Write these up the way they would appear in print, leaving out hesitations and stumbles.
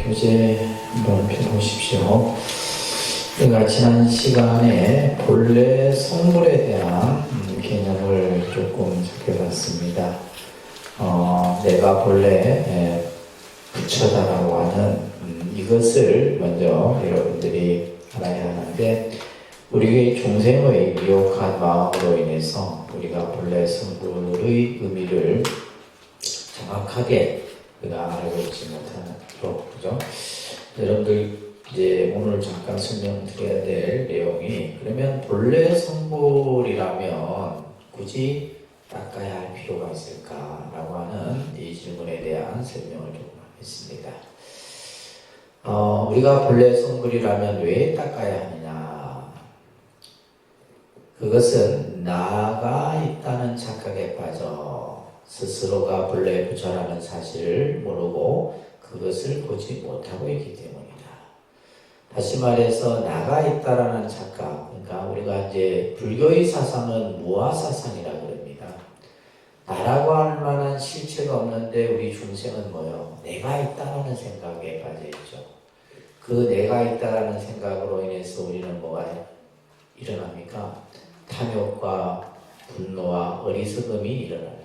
교재 한번 펴보십시오. 우리가 지난 시간에 본래 성물에 대한 개념을 조금 살펴봤습니다. 내가 본래 부처다라고 하는 이것을 먼저 여러분들이 알아야 하는데, 우리의 중생의 미혹한 마음으로 인해서 우리가 본래 성물의 의미를 정확하게 우리가 알고 있지 못하는 그죠? 여러분들 이제 오늘 잠깐 설명드려야 될 내용이, 그러면 본래 성물이라면 굳이 닦아야 할 필요가 있을까라고 하는 이 질문에 대한 설명을 좀 하겠습니다. 우리가 본래 성물이라면 왜 닦아야 하느냐? 그것은 나가 있다는 착각에 빠져 스스로가 본래 부처라는 사실을 모르고 그것을 보지 못하고 있기 때문이다. 다시 말해서 나가 있다라는 착각, 그러니까 우리가 이제 불교의 사상은 무아사상이라 그럽니다. 나라고 할 만한 실체가 없는데 우리 중생은 뭐요? 내가 있다라는 생각에 빠져 있죠. 그 내가 있다라는 생각으로 인해서 우리는 뭐가 일어납니까? 탐욕과 분노와 어리석음이 일어나는 거예요.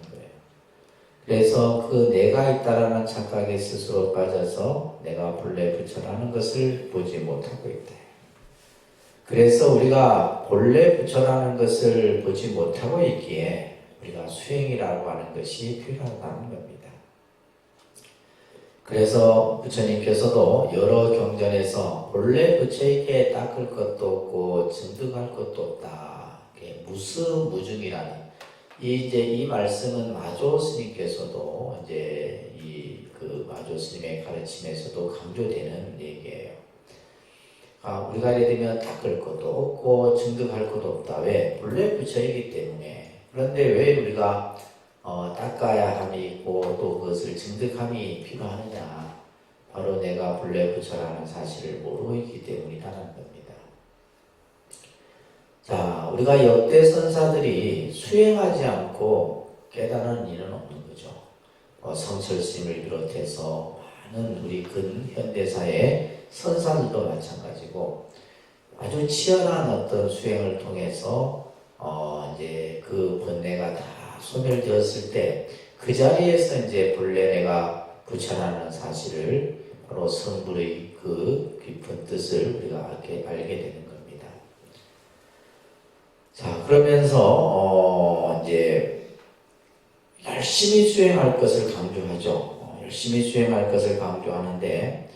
그래서 그 내가 있다라는 착각에 스스로 빠져서 내가 본래 부처라는 것을 보지 못하고 있다. 그래서 우리가 본래 부처라는 것을 보지 못하고 있기에 우리가 수행이라고 하는 것이 필요하다는 겁니다. 그래서 부처님께서도 여러 경전에서 본래 부처에게 닦을 것도 없고 증득할 것도 없다. 무스무중이라는 이 말씀은 마조 스님께서도 이제 그 마조 스님의 가르침에서도 강조되는 얘기예요. 우리가 예를 들면 닦을 것도 없고 증득할 것도 없다. 왜? 본래 부처이기 때문에. 그런데 왜 우리가 닦아야 함이 있고 또 그것을 증득함이 필요하느냐? 바로 내가 본래 부처라는 사실을 모르고 있기 때문이라는 겁니다. 자, 우리가 역대 선사들이 수행하지 않고 깨달은 일은 없는 거죠. 성철스님을 비롯해서 많은 우리 근현대사의 선사들도 마찬가지고, 아주 치열한 어떤 수행을 통해서 이제 그 번뇌가 다 소멸되었을 때 그 자리에서 이제 본래 내가 부처라는 사실을, 바로 성불의 그 깊은 뜻을 우리가 알게 되는 겁니다. 자, 그러면서 이제 열심히 수행할 것을 강조하죠. 열심히 수행할 것을 강조하는데,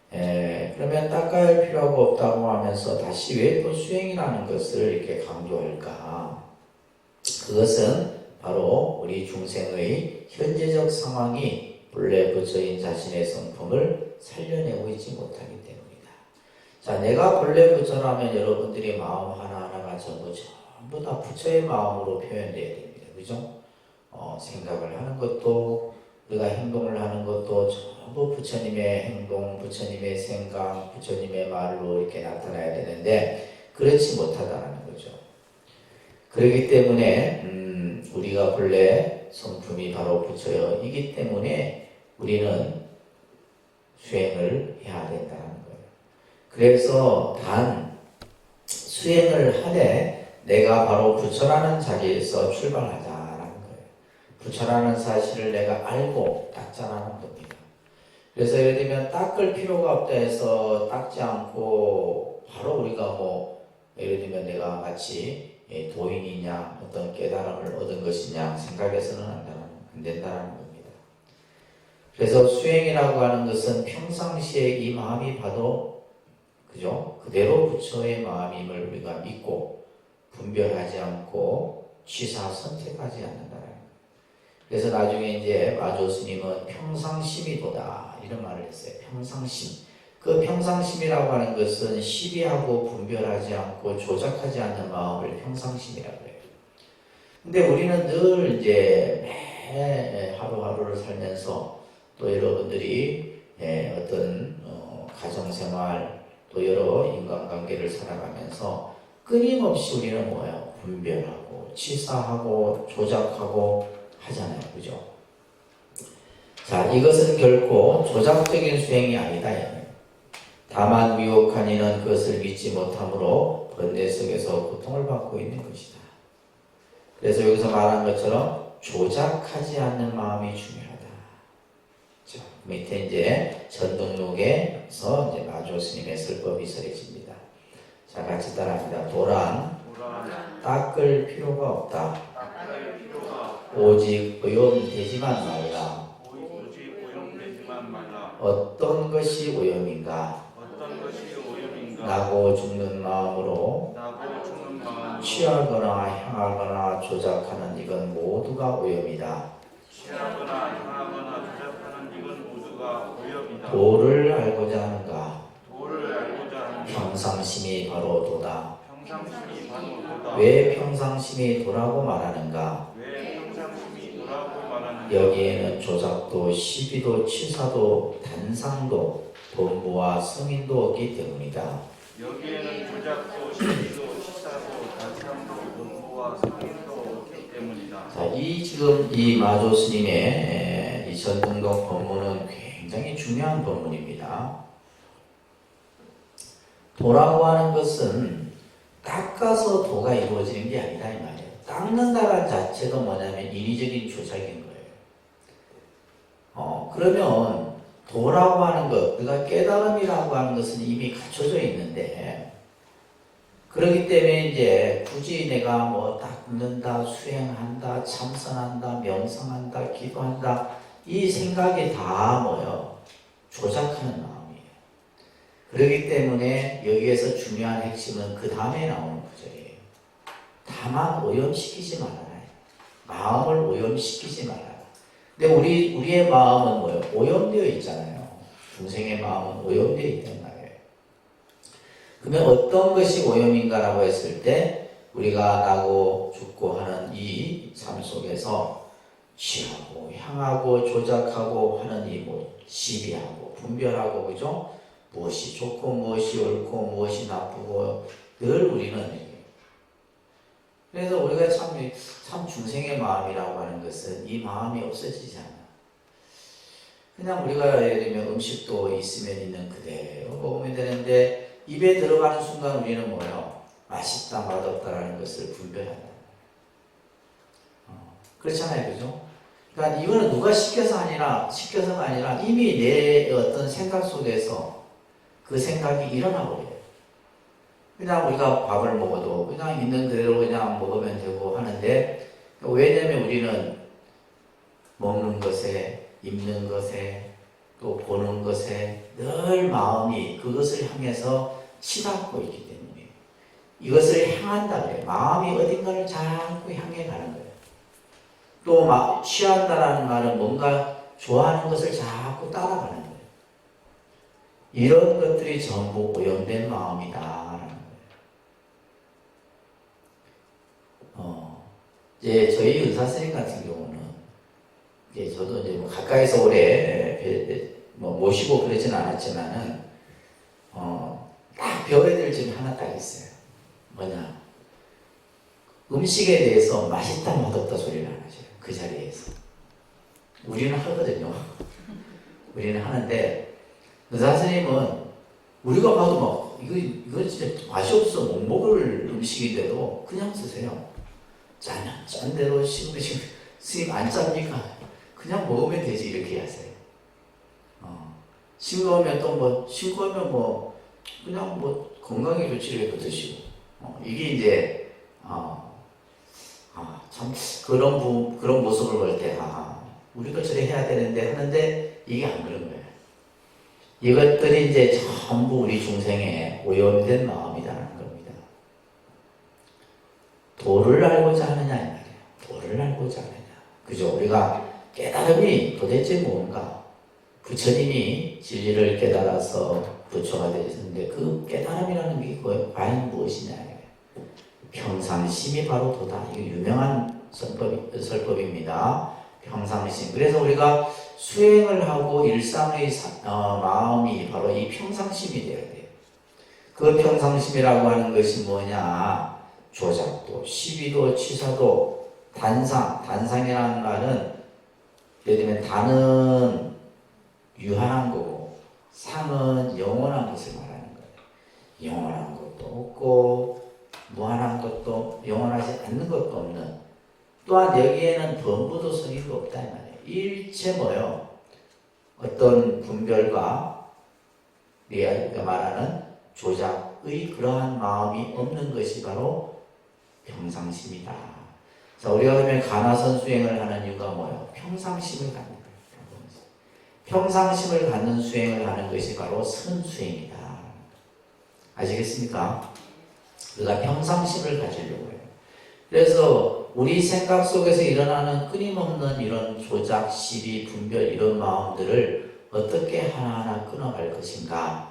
그러면 닦아야 할 필요가 없다고 하면서 다시 왜 또 수행이라는 것을 이렇게 강조할까? 그것은 바로 우리 중생의 현재적 상황이 본래 부처인 자신의 성품을 살려내고 있지 못하기 때문이다. 자, 내가 본래 부처라면 여러분들이 마음 하나하나가 전부 다 부처의 마음으로 표현되어야 됩니다. 그죠? 생각을 하는 것도, 우리가 행동을 하는 것도 전부 부처님의 행동, 부처님의 생각, 부처님의 말로 이렇게 나타나야 되는데, 그렇지 못하다는 거죠. 그렇기 때문에 우리가 본래 성품이 바로 부처이기 때문에 우리는 수행을 해야 된다는 거예요. 그래서 단 수행을 하되 내가 바로 부처라는 자리에서 출발하자라는 거예요. 부처라는 사실을 내가 알고 닦자라는 겁니다. 그래서 예를 들면 닦을 필요가 없다 해서 닦지 않고 바로 우리가 예를 들면 내가 마치 도인이냐 어떤 깨달음을 얻은 것이냐 생각해서는 안 된다는 겁니다. 그래서 수행이라고 하는 것은 평상시에 이 마음이 봐도 그죠? 그대로 부처의 마음임을 우리가 믿고 분별하지 않고 취사 선택하지 않는다는 거예요. 그래서 나중에 이제 마조 스님은 평상심이도다 이런 말을 했어요. 평상심. 그 평상심이라고 하는 것은 시비하고 분별하지 않고 조작하지 않는 마음을 평상심이라고 해요. 근데 우리는 늘 이제 매 하루하루를 살면서 또 여러분들이 어떤 가정생활 또 여러 인간관계를 살아가면서 끊임없이 우리는 뭐예요? 분별하고 치사하고 조작하고 하잖아요. 그죠? 자, 이것은 결코 조작적인 수행이 아니다. 다만 미혹한 이는 그것을 믿지 못함으로 번뇌 속에서 고통을 받고 있는 것이다. 그래서 여기서 말한 것처럼 조작하지 않는 마음이 중요하다. 자, 밑에 이제 전등록에서 이제 마조 스님의 설법이 설해집니다. 자, 같이 따라합니다. 도란 닦을 필요가 없다. 오직 오염되지만 말라. 어떤 것이 오염인가? 나고 죽는 마음으로 취하거나 향하거나 조작하는 이건 모두가 오염이다. 도를 알고자 하는가? 평상심이 바로 도다. 왜 평상심이 도라고 말하는가? 여기에는 조작도, 시비도, 치사도, 단상도, 범부와 승인도 없기 때문이다. 여기에는 조작도, 시비도, 치사도, 단상도, 범부와 승인도 없기 때문이다. 자, 지금 이 마조 스님의 이 전등록 법문은 굉장히 중요한 법문입니다. 도라고 하는 것은 닦아서 도가 이루어지는 게 아니다 이 말이에요. 닦는다는 자체도 뭐냐면 인위적인 조작인 거예요. 그러면 도라고 하는 것, 우리가 깨달음이라고 하는 것은 이미 갖춰져 있는데, 그렇기 때문에 이제 굳이 내가 뭐 닦는다, 수행한다, 참선한다, 명상한다, 기도한다, 이 생각이 다 뭐요? 조작하는 마음이에요. 그렇기 때문에 여기에서 중요한 핵심은 그 다음에 나오는 구절이에요. 다만 오염시키지 말아라. 마음을 오염시키지 말아라. 근데 우리의 마음은 뭐예요? 오염되어 있잖아요. 중생의 마음은 오염되어 있단 말이에요. 그러면 어떤 것이 오염인가라고 했을 때 우리가 나고 죽고 하는 이 삶 속에서 취하고 향하고 조작하고 하는 이 뭐 시비하고 분별하고 그죠? 무엇이 좋고 무엇이 옳고 무엇이 나쁘고 늘 우리는 그래서 우리가 참 중생의 마음이라고 하는 것은 이 마음이 없어지지 않아. 그냥 우리가 예를 들면 음식도 있으면 있는 그대로 먹으면 되는데 입에 들어가는 순간 우리는 뭐예요? 맛있다 맛없다라는 것을 분별한다. 그렇잖아요, 그죠? 그러니까 이거는 누가 시켜서가 아니라 이미 내 어떤 생각 속에서 그 생각이 일어나 버려요. 그냥 우리가 밥을 먹어도 그냥 있는 그대로 그냥 먹으면 되고 하는데, 왜냐면 우리는 먹는 것에, 입는 것에, 또 보는 것에 늘 마음이 그것을 향해서 치닫고 있기 때문에 이것을 향한다 그래요. 마음이 어딘가를 자꾸 향해 가는 거예요. 또 취한다라는 말은 뭔가 좋아하는 것을 자꾸 따라가는 거예요. 이런 것들이 전부 오염된 마음이다. 이제 저희 의사 선생님 같은 경우는 이제 저도 이제 뭐 가까이서 오래 모시고 그러진 않았지만은 딱 배워야 될 점이 하나 딱 있어요. 뭐냐? 음식에 대해서 맛있다 맛없다 소리를 안 하셔요. 그 자리에서. 우리는 하거든요. 우리는 하는데 의사 선생님은 우리가 봐도 막 이거 진짜 맛이 없어 못 먹을 음식인데도 그냥 쓰세요. 짠 대로 스님 안 짭니까? 그냥 먹으면 되지 이렇게 하세요. 싱거우면 또 싱거우면 그냥 건강에 좋지 이렇게 드시고 이게 이제 참 그런 모습을 볼 때 우리가 저래 해야 되는데 하는데 이게 안 그런 거예요. 이것들이 이제 전부 우리 중생의 오염된 마음이라는 겁니다. 도를 알고자 하느냐 이 말이에요. 도를 알고자 하느냐. 그죠? 우리가 깨달음이 도대체 뭔가? 부처님이 진리를 깨달아서 부처가 되셨는데 그 깨달음이라는 게 과연 무엇이냐? 평상심이 바로 도다. 이게 유명한 설법입니다. 평상심. 그래서 우리가 수행을 하고 일상의 마음이 바로 이 평상심이 되어야 돼요. 그 평상심이라고 하는 것이 뭐냐? 조작도, 시비도, 치사도, 단상이라는 말은 예를 들면 단은 유한한 거고 상은 영원한 것을 말하는 거예요. 영원한 것도 없고 무한한 것도 영원하지 않는 것도 없는, 또한 여기에는 범부도 성의도 없다 이 말이에요. 일체 뭐요? 어떤 분별과 우리가 말하는 조작의 그러한 마음이 없는 것이 바로 평상심이다. 자, 우리가 그러면 가나선 수행을 하는 이유가 뭐예요? 평상심을 갖는 거예요. 평상심을 갖는 수행을 하는 것이 바로 선수행이다. 아시겠습니까? 우리가 평상심을 가지려고 해요. 그래서 우리 생각 속에서 일어나는 끊임없는 이런 조작, 시비, 분별 이런 마음들을 어떻게 하나하나 끊어갈 것인가?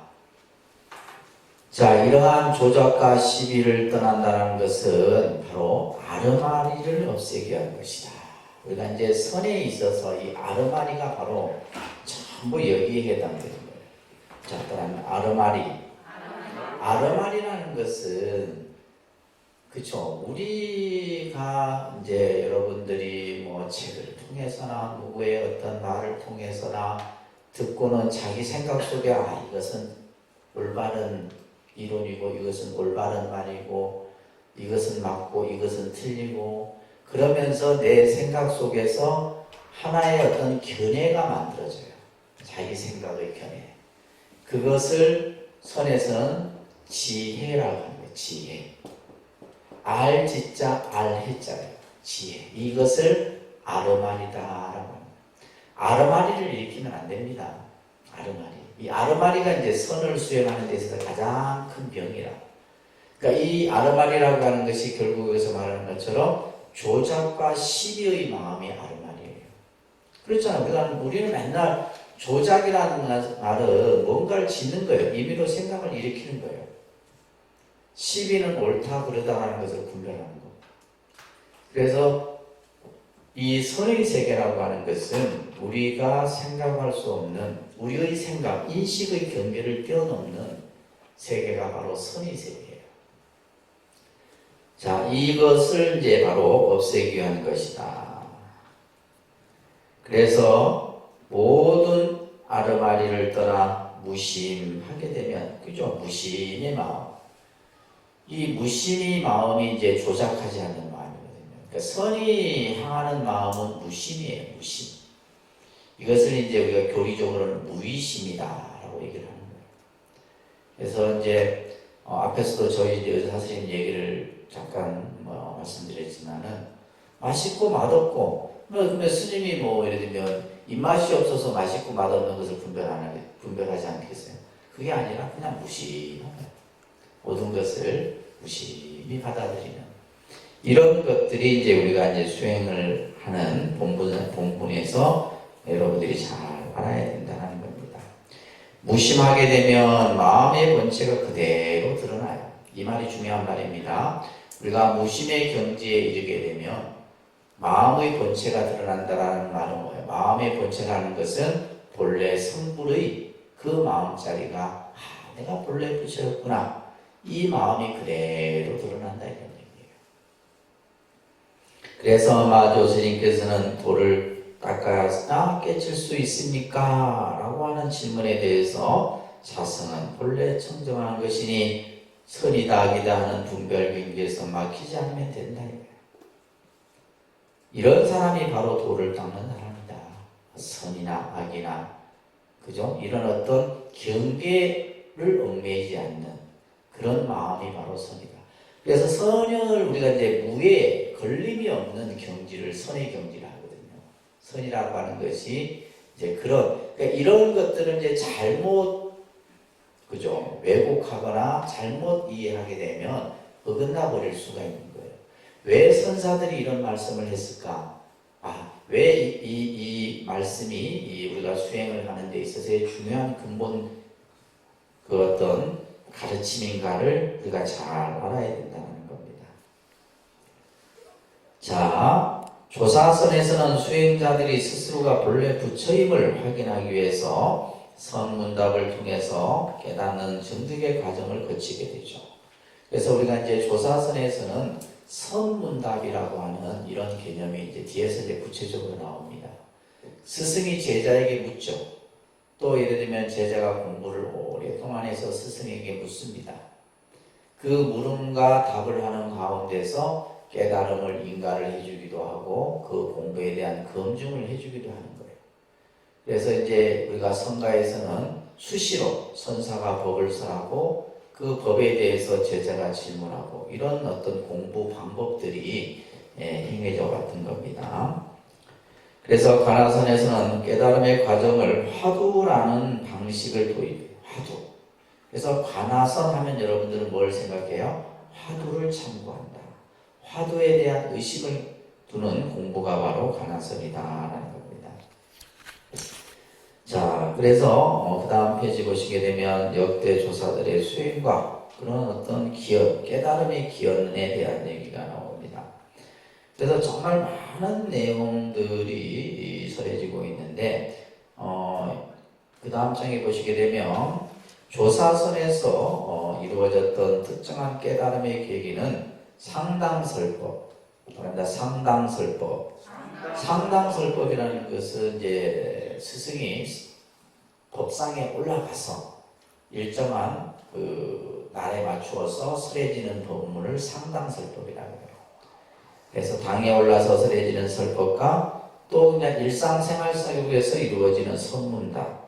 자, 이러한 조작과 시비를 떠난다는 것은 바로 아르마리를 없애기 위한 것이다. 우리가 이제 선에 있어서 이 아르마리가 바로 전부 여기에 해당되는 거예요. 자, 또한 아르마리. 아르마리라는 것은 그쵸. 우리가 이제 여러분들이 뭐 책을 통해서나 누구의 어떤 말을 통해서나 듣고는 자기 생각 속에 이것은 올바른 이론이고 이것은 올바른 말이고 이것은 맞고 이것은 틀리고 그러면서 내 생각 속에서 하나의 어떤 견해가 만들어져요. 자기 생각의 견해. 그것을 선에서는 지혜라고 하는 거예요. 지혜. 알지자 알해자예요. 지혜. 이것을 아르마리다라고 합니다. 아르마리를 일으키면 안 됩니다. 아르마리. 이 아르마리가 이제 선을 수행하는 데 있어서 가장 큰 병이라. 그러니까 이 아르마리라고 하는 것이 결국 여기서 말하는 것처럼 조작과 시비의 마음이 아르마리예요. 그렇잖아요. 그러니까 우리는 맨날 조작이라는 말은 뭔가를 짓는 거예요. 임의로 생각을 일으키는 거예요. 시비는 옳다 그르다라는 것을 분별하는 거. 그래서 이 선의 세계라고 하는 것은 우리가 생각할 수 없는 우리의 생각, 인식의 경계를 뛰어넘는 세계가 바로 선의 세계예요. 자, 이것을 이제 바로 없애기 위한 것이다. 그래서 모든 아르마리를 떠나 무심하게 되면, 그죠? 무심의 마음. 이 무심의 마음이 이제 조작하지 않는 마음이거든요. 그러니까 선이 향하는 마음은 무심이에요. 무심. 이것을 이제 우리가 교리적으로는 무의심이다라고 얘기를 하는 거예요. 그래서 이제 앞에서도 저희 이제 의사 선생님 얘기를 잠깐 말씀드렸지만은 맛있고 맛없고 그러면 스님이 뭐 예를 들면 입맛이 없어서 맛있고 맛없는 것을 분별하지 않겠어요? 그게 아니라 그냥 무심한 거예요. 모든 것을 무심히 받아들이는 이런 것들이 이제 우리가 이제 수행을 하는 본분에서 여러분들이 잘 알아야 된다는 겁니다. 무심하게 되면 마음의 본체가 그대로 드러나요. 이 말이 중요한 말입니다. 우리가 무심의 경지에 이르게 되면 마음의 본체가 드러난다라는 말은 뭐예요? 마음의 본체라는 것은 본래 성불의 그 마음자리가 내가 본래 부처였구나. 이 마음이 그대로 드러난다 이런 얘기예요. 그래서 마조 스님께서는 돌을 닦아야 깨칠 수 있습니까? 라고 하는 질문에 대해서 자성은 본래 청정한 것이니 선이다 악이다 하는 분별 경계에서 막히지 않으면 된다 이거예요. 이런 사람이 바로 돌을 닦는 사람이다. 선이나 악이나 그죠? 이런 어떤 경계를 얽매이지 않는 그런 마음이 바로 선이다. 그래서 선을 우리가 이제 무에 걸림이 없는 경지를 선의 경지라 하거든요. 선이라고 하는 것이 이제 그러니까 이런 것들은 이제 잘못 그죠? 왜곡하거나 잘못 이해하게 되면 어긋나 버릴 수가 있는 거예요. 왜 선사들이 이런 말씀을 했을까? 왜 이 말씀이 우리가 수행을 하는 데 있어서의 중요한 근본 그 어떤 가르침인가를 우리가 잘 알아야 된다는 겁니다. 자, 조사선에서는 수행자들이 스스로가 본래 부처임을 확인하기 위해서 선문답을 통해서 깨닫는 정득의 과정을 거치게 되죠. 그래서 우리가 이제 조사선에서는 선문답이라고 하는 이런 개념이 이제 뒤에서 이제 구체적으로 나옵니다. 스승이 제자에게 묻죠. 또 예를 들면 제자가 공부를 오랫동안 해서 스승에게 묻습니다. 그 물음과 답을 하는 가운데서 깨달음을 인가를 해주기도 하고 그 공부에 대한 검증을 해주기도 하는 거예요. 그래서 이제 우리가 성가에서는 수시로 선사가 법을 설하고 그 법에 대해서 제자가 질문하고 이런 어떤 공부 방법들이 행해져 왔던 겁니다. 그래서 가나선에서는 깨달음의 과정을 화두라는 방식을 도입해요. 화두. 그래서 가나선 하면 여러분들은 뭘 생각해요? 화두를 참고한다. 화두에 대한 의식을 두는 공부가 바로 가나선이다라는 겁니다. 자, 그래서 그 다음 페이지 보시게 되면 역대 조사들의 수행과 그런 어떤 기원, 깨달음의 기원에 대한 얘기가 나옵니다. 그래서 정말 많은 내용들이 설해지고 있는데 그 다음 장에 보시게 되면 조사선에서 이루어졌던 특정한 깨달음의 계기는 상당설법, 상당설법. 상당설법이라는 것은 이제 스승이 법상에 올라가서 일정한 그 날에 맞추어서 설해지는 법문을 상당설법이라고 해요. 그래서 당에 올라서 설해지는 설법과 또 그냥 일상생활 사역에서 이루어지는 선문답,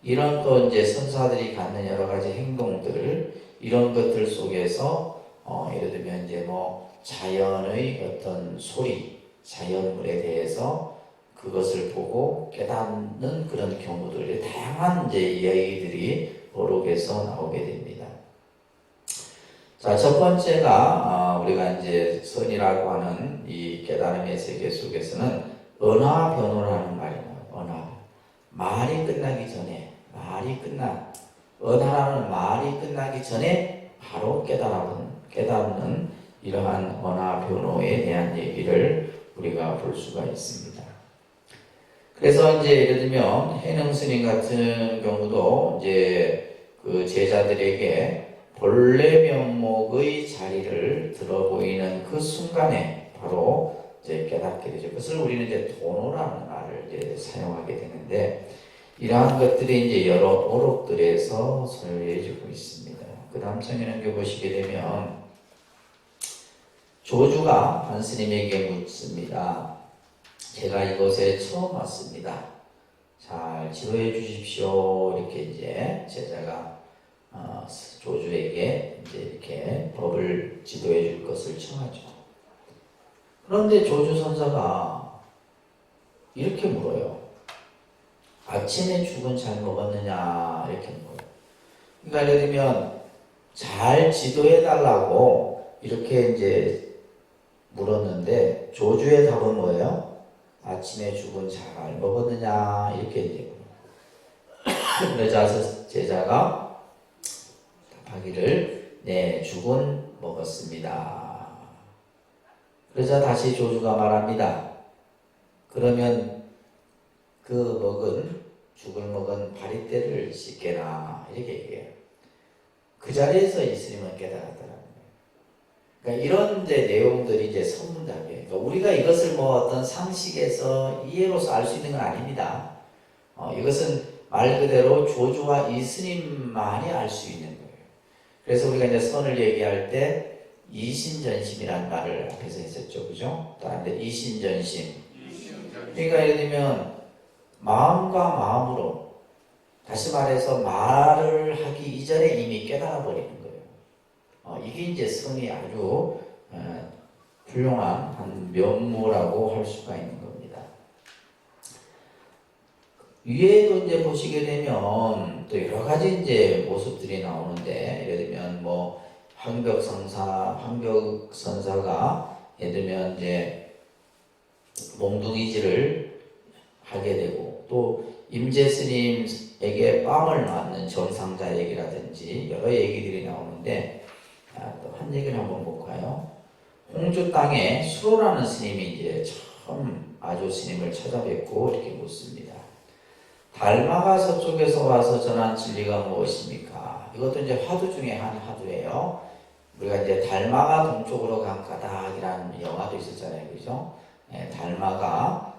이런 또 이제 선사들이 갖는 여러 가지 행동들, 이런 것들 속에서 예를 들면 이제 뭐 자연의 어떤 소리, 자연물에 대해서 그것을 보고 깨닫는 그런 경우들, 다양한 이제 이야기들이 오록에서 나오게 됩니다. 자, 첫 번째가 우리가 이제 선이라고 하는 이 깨달음의 세계 속에서는 언화 변호라는 말이 나와요. 언화. 말이 끝나기 전에, 언화라는 말이 끝나기 전에 바로 깨닫는 이러한 언화 변호에 대한 얘기를 우리가 볼 수가 있습니다. 그래서 이제 예를 들면 해능 스님 같은 경우도 이제 그 제자들에게 본래 면목의 자리를 들어보이는 그 순간에 바로 이제 깨닫게 되죠. 그것을 우리는 이제 도노라는 말을 이제 사용하게 되는데, 이러한 것들이 이제 여러 오록들에서 설해지고 있습니다. 그 다음 장에는 보시게 되면 조주가 반스님에게 묻습니다. 제가 이곳에 처음 왔습니다. 잘 지도해 주십시오. 이렇게 이제 제자가 조주에게 이제 이렇게 법을 지도해 줄 것을 청하죠. 그런데 조주 선사가 이렇게 물어요. 아침에 죽은 잘 먹었느냐? 이렇게 물어요. 그러니까 예를 들면 잘 지도해 달라고 이렇게 이제 물었는데 조주의 답은 뭐예요? 아침에 죽은 잘 먹었느냐? 이렇게 이제 물어요. 그러자 제자가 답하기를 네, 죽은 먹었습니다. 그러자 다시 조주가 말합니다. 그러면 죽을 먹은 바리떼를 씻게나, 이렇게 얘기해요. 그 자리에서 이 스님은 깨달았더라는 거예요. 그러니까 이런 이제 내용들이 이제 선문답이에요. 그러니까 우리가 이것을 뭐 어떤 상식에서 이해로서 알 수 있는 건 아닙니다. 이것은 말 그대로 조주와 이 스님만이 알 수 있는 거예요. 그래서 우리가 이제 선을 얘기할 때 이심전심이라는 말을 앞에서 했었죠. 그죠? 또 한데 이심전심. 그러니까 예를 들면 마음과 마음으로, 다시 말해서 말을 하기 이전에 이미 깨달아 버리는 거예요. 이게 이제 선이 아주 훌륭한 한 면모라고 할 수가 있는 겁니다. 위에도 이제 보시게 되면 또 여러 가지 이제 모습들이 나오는데, 예를 들면 뭐 황벽선사가 예를 들면 이제 몽둥이질을 하게 되고, 또 임재스님에게 뺨을 맞는 정상자 얘기라든지 여러 얘기들이 나오는데, 또 한 얘기를 한번 볼까요? 홍주 땅에 수로라는 스님이 이제 처음 아조 스님을 찾아뵙고 이렇게 묻습니다. 달마가 서쪽에서 와서 전한 진리가 무엇입니까? 이것도 이제 화두 중에 한 화두예요. 우리가 이제 달마가 동쪽으로 간 까닭이라는 영화도 있었잖아요, 그죠? 달마가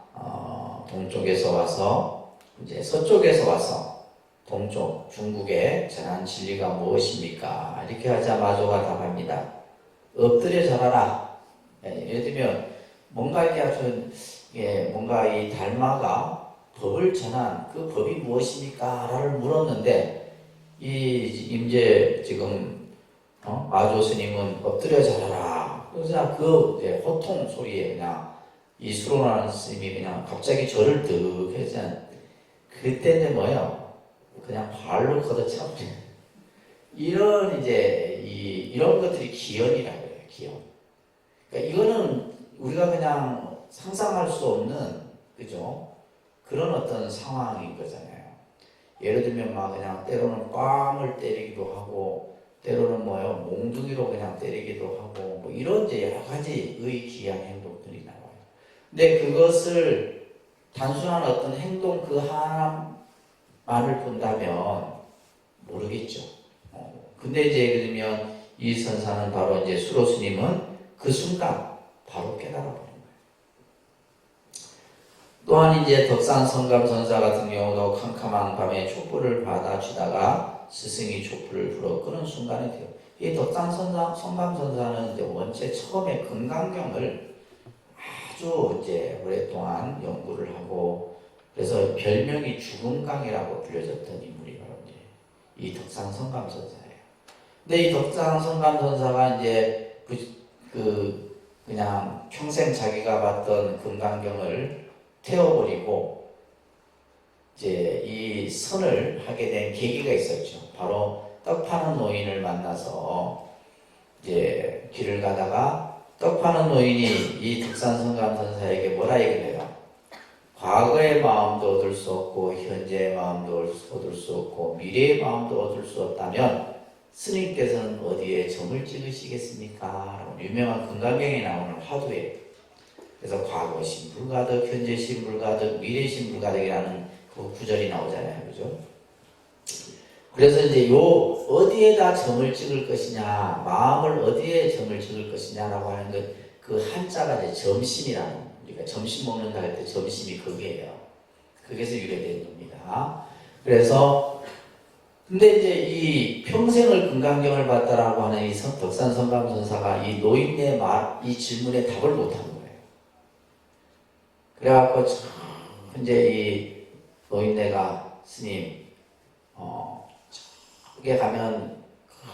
동쪽에서 와서 이제 서쪽에서 와서 동쪽 중국의 전한 진리가 무엇입니까? 이렇게 하자 마조가 답합니다. 엎드려 절하라. 예를 들면 뭔가 이게 아주 뭔가 이 달마가 법을 전한 그 법이 무엇입니까? 라를 물었는데 이 임제 지금 마조 스님은 엎드려 절하라. 그래서 그 호통 소리에 그냥 이 수로나는 스님이 그냥 갑자기 절을 득 해서 그때는 뭐예요? 그냥 발로 걷어차버려. 이런 이런 것들이 기연이라고 해요. 기연. 그러니까 이거는 우리가 그냥 상상할 수 없는 그죠? 그런 어떤 상황인 거잖아요. 예를 들면 막 그냥 때로는 꽝을 때리기도 하고 때로는 뭐요 몽둥이로 그냥 때리기도 하고 뭐 이런 여러 가지의 기이한 행동들이 나와요. 근데 그것을 단순한 어떤 행동 그 하나만을 본다면 모르겠죠. 근데 이제 예를 들면 이 선사는 바로 이제 수로 스님은 그 순간 바로 깨달아 버린 거예요. 또한 이제 덕산 성감 선사 같은 경우도 캄캄한 밤에 촛불을 받아주다가 스승이 촛불을 불어 끄는 순간이 돼요. 이 덕산 성감 선사는 이제 원체 처음에 금강경을 아주 이제 오랫동안 연구를 하고 그래서 별명이 죽음강이라고 불려졌던 인물이 바로 이제 이 덕산 성감 선사예요. 근데 이 덕산 성감 선사가 이제 그냥 평생 자기가 봤던 금강경을 태워버리고 이제 이 선을 하게 된 계기가 있었죠. 바로 떡 파는 노인을 만나서 이제 길을 가다가 떡 파는 노인이 이 덕산 성감 선사에게 뭐라 얘기를 해요? 과거의 마음도 얻을 수 없고 현재의 마음도 얻을 수 없고 미래의 마음도 얻을 수 없다면 스님께서는 어디에 점을 찍으시겠습니까? 라고 유명한 금강경에 나오는 화두에 그래서 과거신 불가득, 현재신 불가득, 미래신 불가득이라는 그 구절이 나오잖아요. 그죠? 그래서 이제 어디에다 점을 찍을 것이냐, 마음을 어디에 점을 찍을 것이냐라고 하는 것, 그 한자가 이제 점심이라는, 우리가 점심 먹는다 할 때 점심이 그게예요. 그게서 유래된 겁니다. 그래서 근데 이제 이 평생을 금강경을 봤다라고 하는 이 덕산 성감 선사가 이 노인의 이 질문에 답을 못한 거예요. 그래갖고 이제 이 노인네가 스님 저기 가면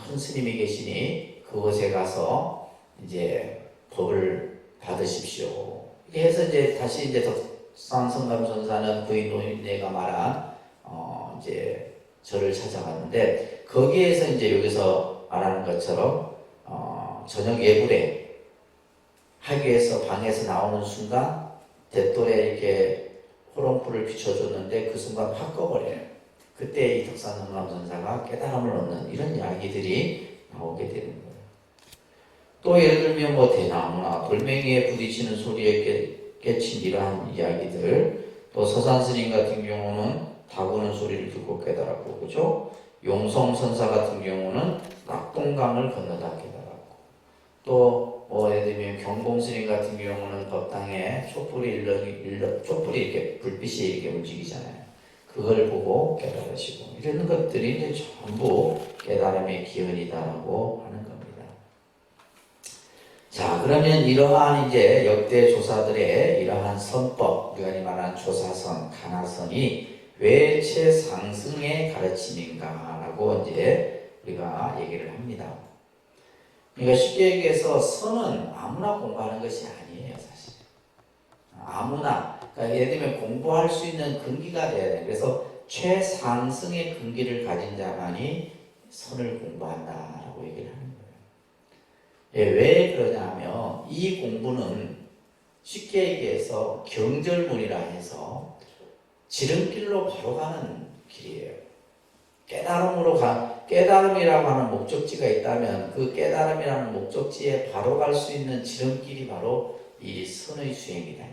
큰 스님이 계시니 그곳에 가서 이제 법을 받으십시오. 이렇게 해서 이제 다시 이제 덕산 성감 선사는 그 노인네가 말한 이제 절을 찾아갔는데 거기에서 이제 여기서 말하는 것처럼 저녁 예불에 하기 위해서 방에서 나오는 순간 대돌에 이렇게 호롱불을 비춰줬는데 그 순간 확 꺼버려요. 그때 이 덕산 성감 선사가 깨달음을 얻는 이런 이야기들이 나오게 되는 거예요. 또 예를 들면 뭐 대나무나 돌멩이에 부딪히는 소리에 깨친 이러한 이야기들, 또 서산 스님 같은 경우는 다구는 소리를 듣고 깨달았고, 그죠? 용성 선사 같은 경우는 낙동강을 건너다 깨달았고, 또 뭐 예를 들면 경봉 스님 같은 경우는 법당에 촛불이 이렇게 불빛이 이렇게 움직이잖아요. 그걸 보고 깨달으시고 이런 것들이 이제 전부 깨달음의 기원이다라고 하는 겁니다. 자, 그러면 이러한 이제 역대 조사들의 이러한 선법, 우리가 말한 조사선, 가나선이 왜 최상승의 가르침인가라고 이제 우리가 얘기를 합니다. 그러니까 쉽게 얘기해서 선은 아무나 공부하는 것이 아니에요, 사실. 아무나. 그러니까 예를 들면 공부할 수 있는 근기가 돼야 돼요. 그래서 최상승의 근기를 가진 자만이 선을 공부한다라고 얘기를 하는 거예요. 예, 왜 그러냐면 이 공부는 쉽게 얘기해서 경절문이라 해서 지름길로 바로 가는 길이에요. 깨달음이라고 하는 목적지가 있다면 그 깨달음이라는 목적지에 바로 갈 수 있는 지름길이 바로 이 선의 수행이다.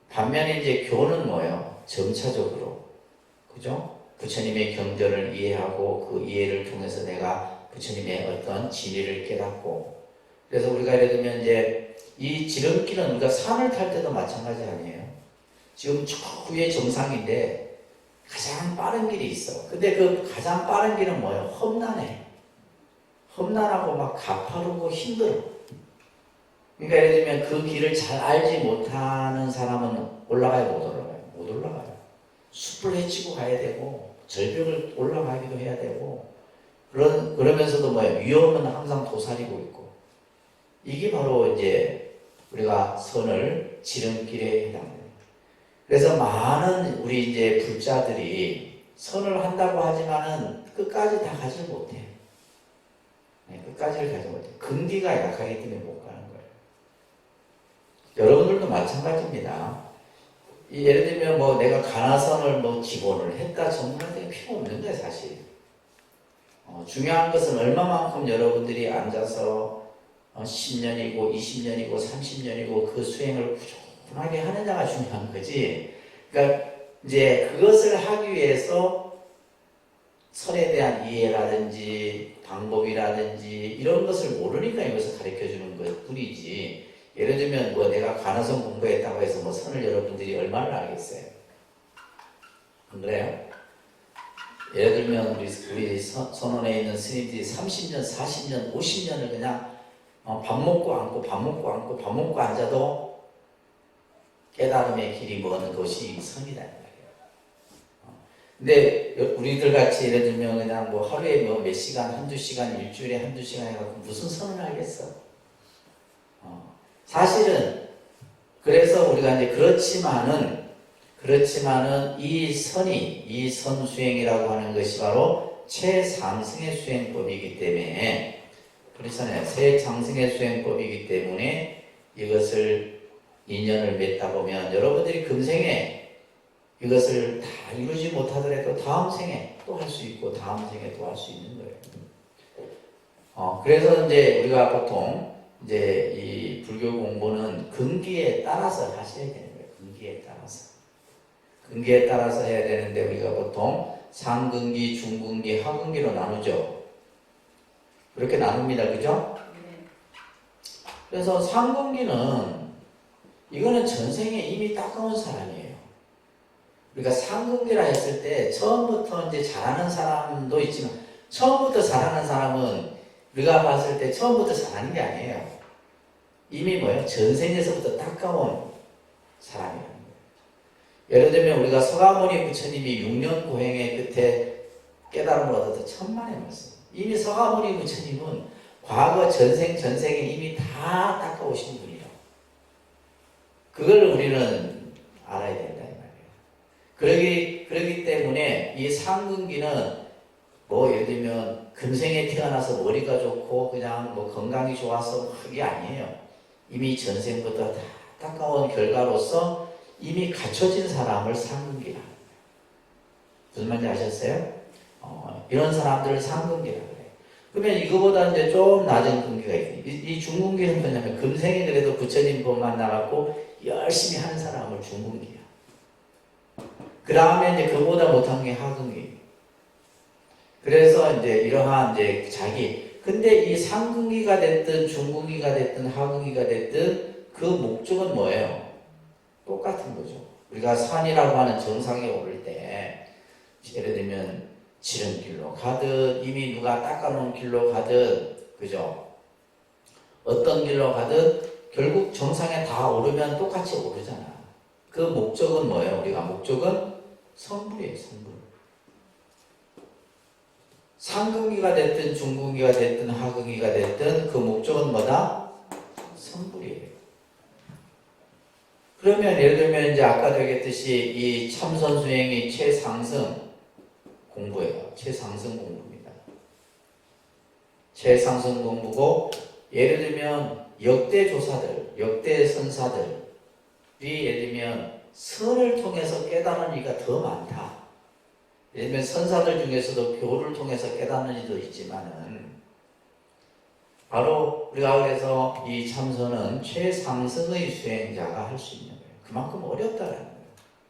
반면에 이제 교는 뭐예요? 점차적으로, 그죠? 부처님의 경전을 이해하고 그 이해를 통해서 내가 부처님의 어떤 진리를 깨닫고, 그래서 우리가 예를 들면 이제 이 지름길은 우리가 산을 탈 때도 마찬가지 아니에요? 지금 저 위에 정상인데 가장 빠른 길이 있어. 근데 그 가장 빠른 길은 뭐예요? 험난해. 험난하고 막 가파르고 힘들어. 그러니까 예를 들면 그 길을 잘 알지 못하는 사람은 올라가요, 못 올라가요? 못 올라가요. 숲을 헤치고 가야 되고 절벽을 올라가기도 해야 되고 그러면서도 뭐예요? 위험은 항상 도사리고 있고 이게 바로 이제 우리가 선을 지름길에 해당합니다. 그래서 많은 우리 이제 불자들이 선을 한다고 하지만은 끝까지 다 가지 못해. 네, 끝까지를 가지 못해. 근기가 약하기 때문에 못 가는 거예요. 여러분들도 마찬가지입니다. 예를 들면 뭐 내가 가나선을 뭐 기본을 했다 전문화될 필요 없는 거예요, 사실. 중요한 것은 얼마만큼 여러분들이 앉아서 10년이고 20년이고 30년이고 그 수행을 꾸준하게 하느냐가 중요한 거지. 그러니까 이제 그것을 하기 위해서 선에 대한 이해라든지 방법이라든지 이런 것을 모르니까 이것을 가르쳐 주는 것 뿐이지. 예를 들면 뭐 내가 간호선 공부했다고 해서 뭐 선을 여러분들이 얼마나 알겠어요? 안 그래요? 예를 들면 우리 선원에 있는 스님들이 30년, 40년, 50년을 그냥 밥 먹고 앉고 밥 먹고 앉고 밥 먹고 앉아도 깨달음의 길이 먼 것이 선이다. 근데 우리들 같이 예를 들면 그냥 뭐 하루에 뭐 몇 시간, 한두 시간, 일주일에 한두 시간 해갖고 무슨 선을 알겠어? 사실은 그래서 우리가 이제 그렇지만은 이 선 수행이라고 하는 것이 바로 최상승의 수행법이기 때문에 그렇잖아요. 최상승의 수행법이기 때문에 이것을 인연을 맺다 보면 여러분들이 금생에 이것을 다 이루지 못하더라도 다음 생에 또 할 수 있고 다음 생에 또 할 수 있는 거예요. 그래서 이제 우리가 보통 이제 이 불교 공부는 근기에 따라서 하셔야 되는 거예요. 근기에 따라서 해야 되는데 우리가 보통 상근기, 중근기, 하근기로 나누죠. 그렇게 나눕니다. 그죠? 그래서 상근기는 이거는 전생에 이미 닦아온 사람이에요. 우리가 상근기라 했을 때 처음부터 이제 잘하는 사람도 있지만 처음부터 잘하는 사람은 우리가 봤을 때 처음부터 잘하는 게 아니에요. 이미 뭐예요? 전생에서부터 닦아온 사람이에요. 예를 들면 우리가 서가모니 부처님이 6년 고행의 끝에 깨달음을 얻어서 천만의 말씀. 이미 서가모니 부처님은 과거 전생에 이미 다 닦아오신 분이에요. 그걸 우리는 알아야 된다 이 말이에요. 그러기 때문에 이 상근기는 뭐 예를 들면 금생에 태어나서 머리가 좋고 그냥 뭐 건강이 좋아서 그게 아니에요. 이미 전생부터 다 닦아온 결과로서 이미 갖춰진 사람을 상근기라. 무슨 말인지 아셨어요? 이런 사람들을 상근기라 그래요. 그러면 이거보다 이제 좀 낮은 근기가 있어요. 이 중근기는 뭐냐면 금생에 그래도 부처님 법 만나갖고 열심히 하는 사람을 중근기야. 그 다음에 이제 그보다 못한 게 하근기. 그래서 이제 이러한 이제 근데 이 상근기가 됐든 중근기가 됐든 하근기가 됐든 그 목적은 뭐예요? 똑같은 거죠. 우리가 산이라고 하는 정상에 오를 때 예를 들면 지름길로 가든 이미 누가 닦아놓은 길로 가든 그죠? 어떤 길로 가든 결국 정상에 다 오르면 똑같이 오르잖아. 그 목적은 뭐예요? 우리가 목적은 성불이에요. 성불. 상근기가 됐든 중근기가 됐든 하근기가 됐든 그 목적은 뭐다? 성불이에요. 그러면 예를 들면 이제 아까도 얘기했듯이 이 참선 수행이 최상승 공부예요. 최상승 공부입니다. 최상승 공부고 예를 들면 역대 조사들, 역대 선사들이 예를 들면 선을 통해서 깨달은 이가 더 많다. 예를 들면 선사들 중에서도 교를 통해서 깨닫는 이도 있지만은 바로 우리가 그래서 이 참선은 최상승의 수행자가 할 수 있는 거예요. 그만큼 어렵다라는 거예요.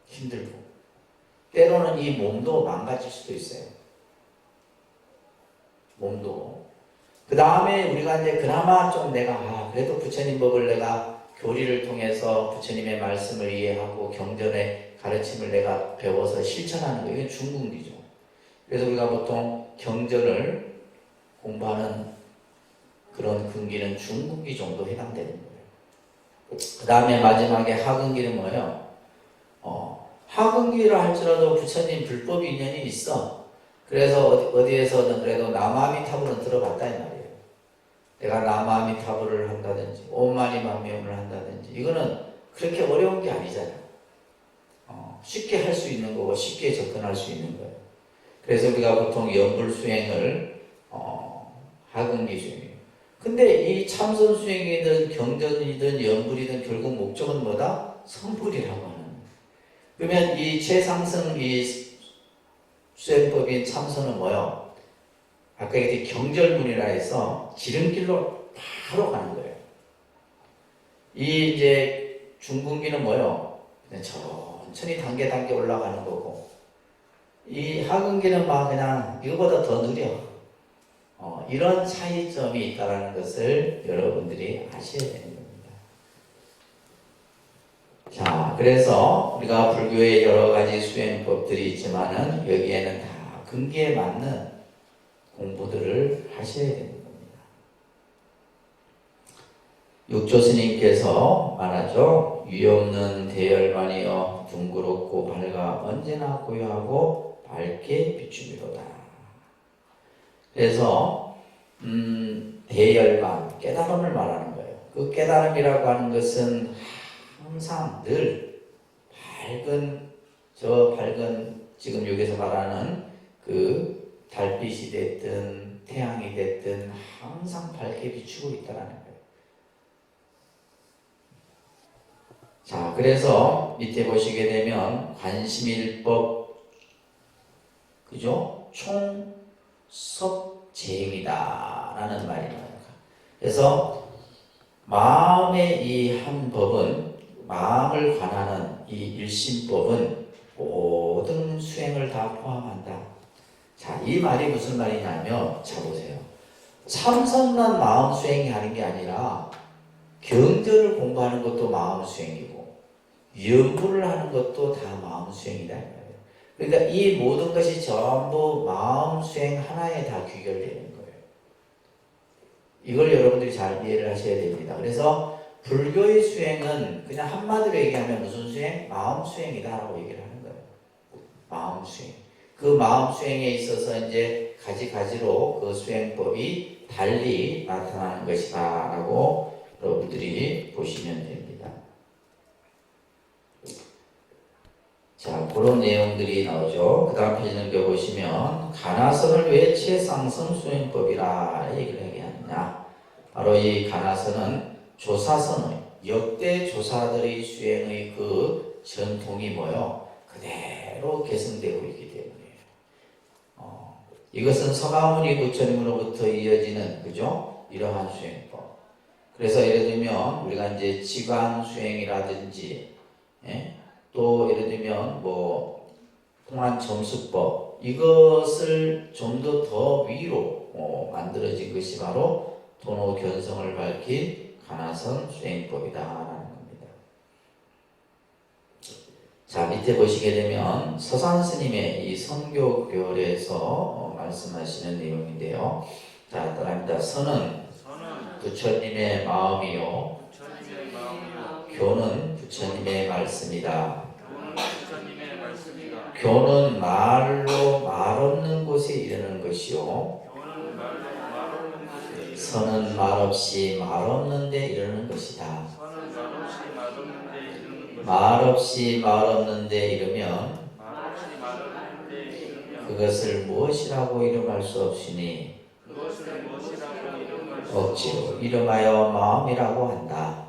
힘들고. 때로는 이 몸도 망가질 수도 있어요. 몸도. 그 다음에 우리가 이제 그나마 좀 내가 그래도 부처님 법을 내가 교리를 통해서 부처님의 말씀을 이해하고 경전에 가르침을 내가 배워서 실천하는 거, 이게 중궁기죠. 그래서 우리가 보통 경전을 공부하는 그런 근기는 중궁기 정도 해당되는 거예요. 그 다음에 마지막에 하근기는 뭐예요? 하근기라 할지라도 부처님 불법 인연이 있어. 그래서 어디에서는 그래도 남아미타불은 들어봤다 이 말이에요. 내가 남아미타불을 한다든지 오마니만명을 한다든지 이거는 그렇게 어려운 게 아니잖아요. 쉽게 할 수 있는 거고 쉽게 접근할 수 있는 거예요. 그래서 우리가 보통 연불 수행을 하근기 수행이에요. 근데 이 참선 수행이든 경전이든 연불이든 결국 목적은 뭐다? 성불이라고 하는 거예요. 그러면 이 최상승 이 수행법인 참선은 뭐요? 아까 얘기했듯이 경절문이라 해서 지름길로 바로 가는 거예요. 이 이제 중궁기는 뭐요? 그냥 천천히 단계 올라가는 거고, 이 하근기는 막 그냥 이거보다 더 느려. 이런 차이점이 있다는 것을 여러분들이 아셔야 되는 겁니다. 자, 그래서 우리가 불교의 여러 가지 수행법들이 있지만은 여기에는 다 근기에 맞는 공부들을 하셔야 되는 겁니다. 육조 스님께서 말하죠. 유없는 대열만이여 둥그렇고 밝아 언제나 고요하고 밝게 비추미로다. 그래서 대열만, 깨달음을 말하는 거예요. 그 깨달음이라고 하는 것은 항상 늘 밝은 지금 여기서 말하는 그 달빛이 됐든 태양이 됐든 항상 밝게 비추고 있다는 거예요. 자, 그래서 밑에 보시게 되면 관심일법, 그죠? 총섭재행이다라는 말이 나와요. 그래서 마음의 이 한 법은, 마음을 관하는 이 일심법은 모든 수행을 다 포함한다. 자, 이 말이 무슨 말이냐면, 자 보세요. 참선만 마음 수행이 하는 게 아니라 경전을 공부하는 것도 마음 수행이고 연불을 하는 것도 다 마음 수행이다. 그러니까 이 모든 것이 전부 마음 수행 하나에 다 귀결되는 거예요. 이걸 여러분들이 잘 이해를 하셔야 됩니다. 그래서 불교의 수행은 그냥 한마디로 얘기하면 무슨 수행? 마음 수행이다라고 얘기를 하는 거예요. 마음 수행. 그 마음 수행에 있어서 이제 가지가지로 그 수행법이 달리 나타나는 것이다라고 여러분들이 보시면 됩니다. 자, 그런 내용들이 나오죠. 그 다음 페이지 넘겨보시면 가나선을 왜 최상승 수행법이라 얘기를 하느냐. 바로 이 가나선은 조사선의 역대 조사들의 수행의 그 전통이 뭐요? 그대로 계승되고 있기 때문이에요. 이것은 서가모니 부처님으로부터 이어지는, 그죠? 이러한 수행법. 그래서 예를 들면 우리가 이제 지광 수행이라든지, 또 예를 들면 뭐 통한 점수법, 이것을 좀 더 위로 만들어진 것이 바로 도노 견성을 밝힌 가나선 수행법이다라는 겁니다. 자, 밑에 보시게 되면 서산 스님의 이 선교결에서 말씀하시는 내용인데요. 자, 따라합니다. 선은 부처님의 마음이요, 교는 부처님의 말씀이다. 교는 말로 말 없는 곳에 이르는 것이요, 선은 말 없이 말 없는 데 이르는 것이다. 말 없이 말 없는 데 이르면 그것을 무엇이라고 이름할 수 없으니 억지로 이름하여 마음이라고 한다.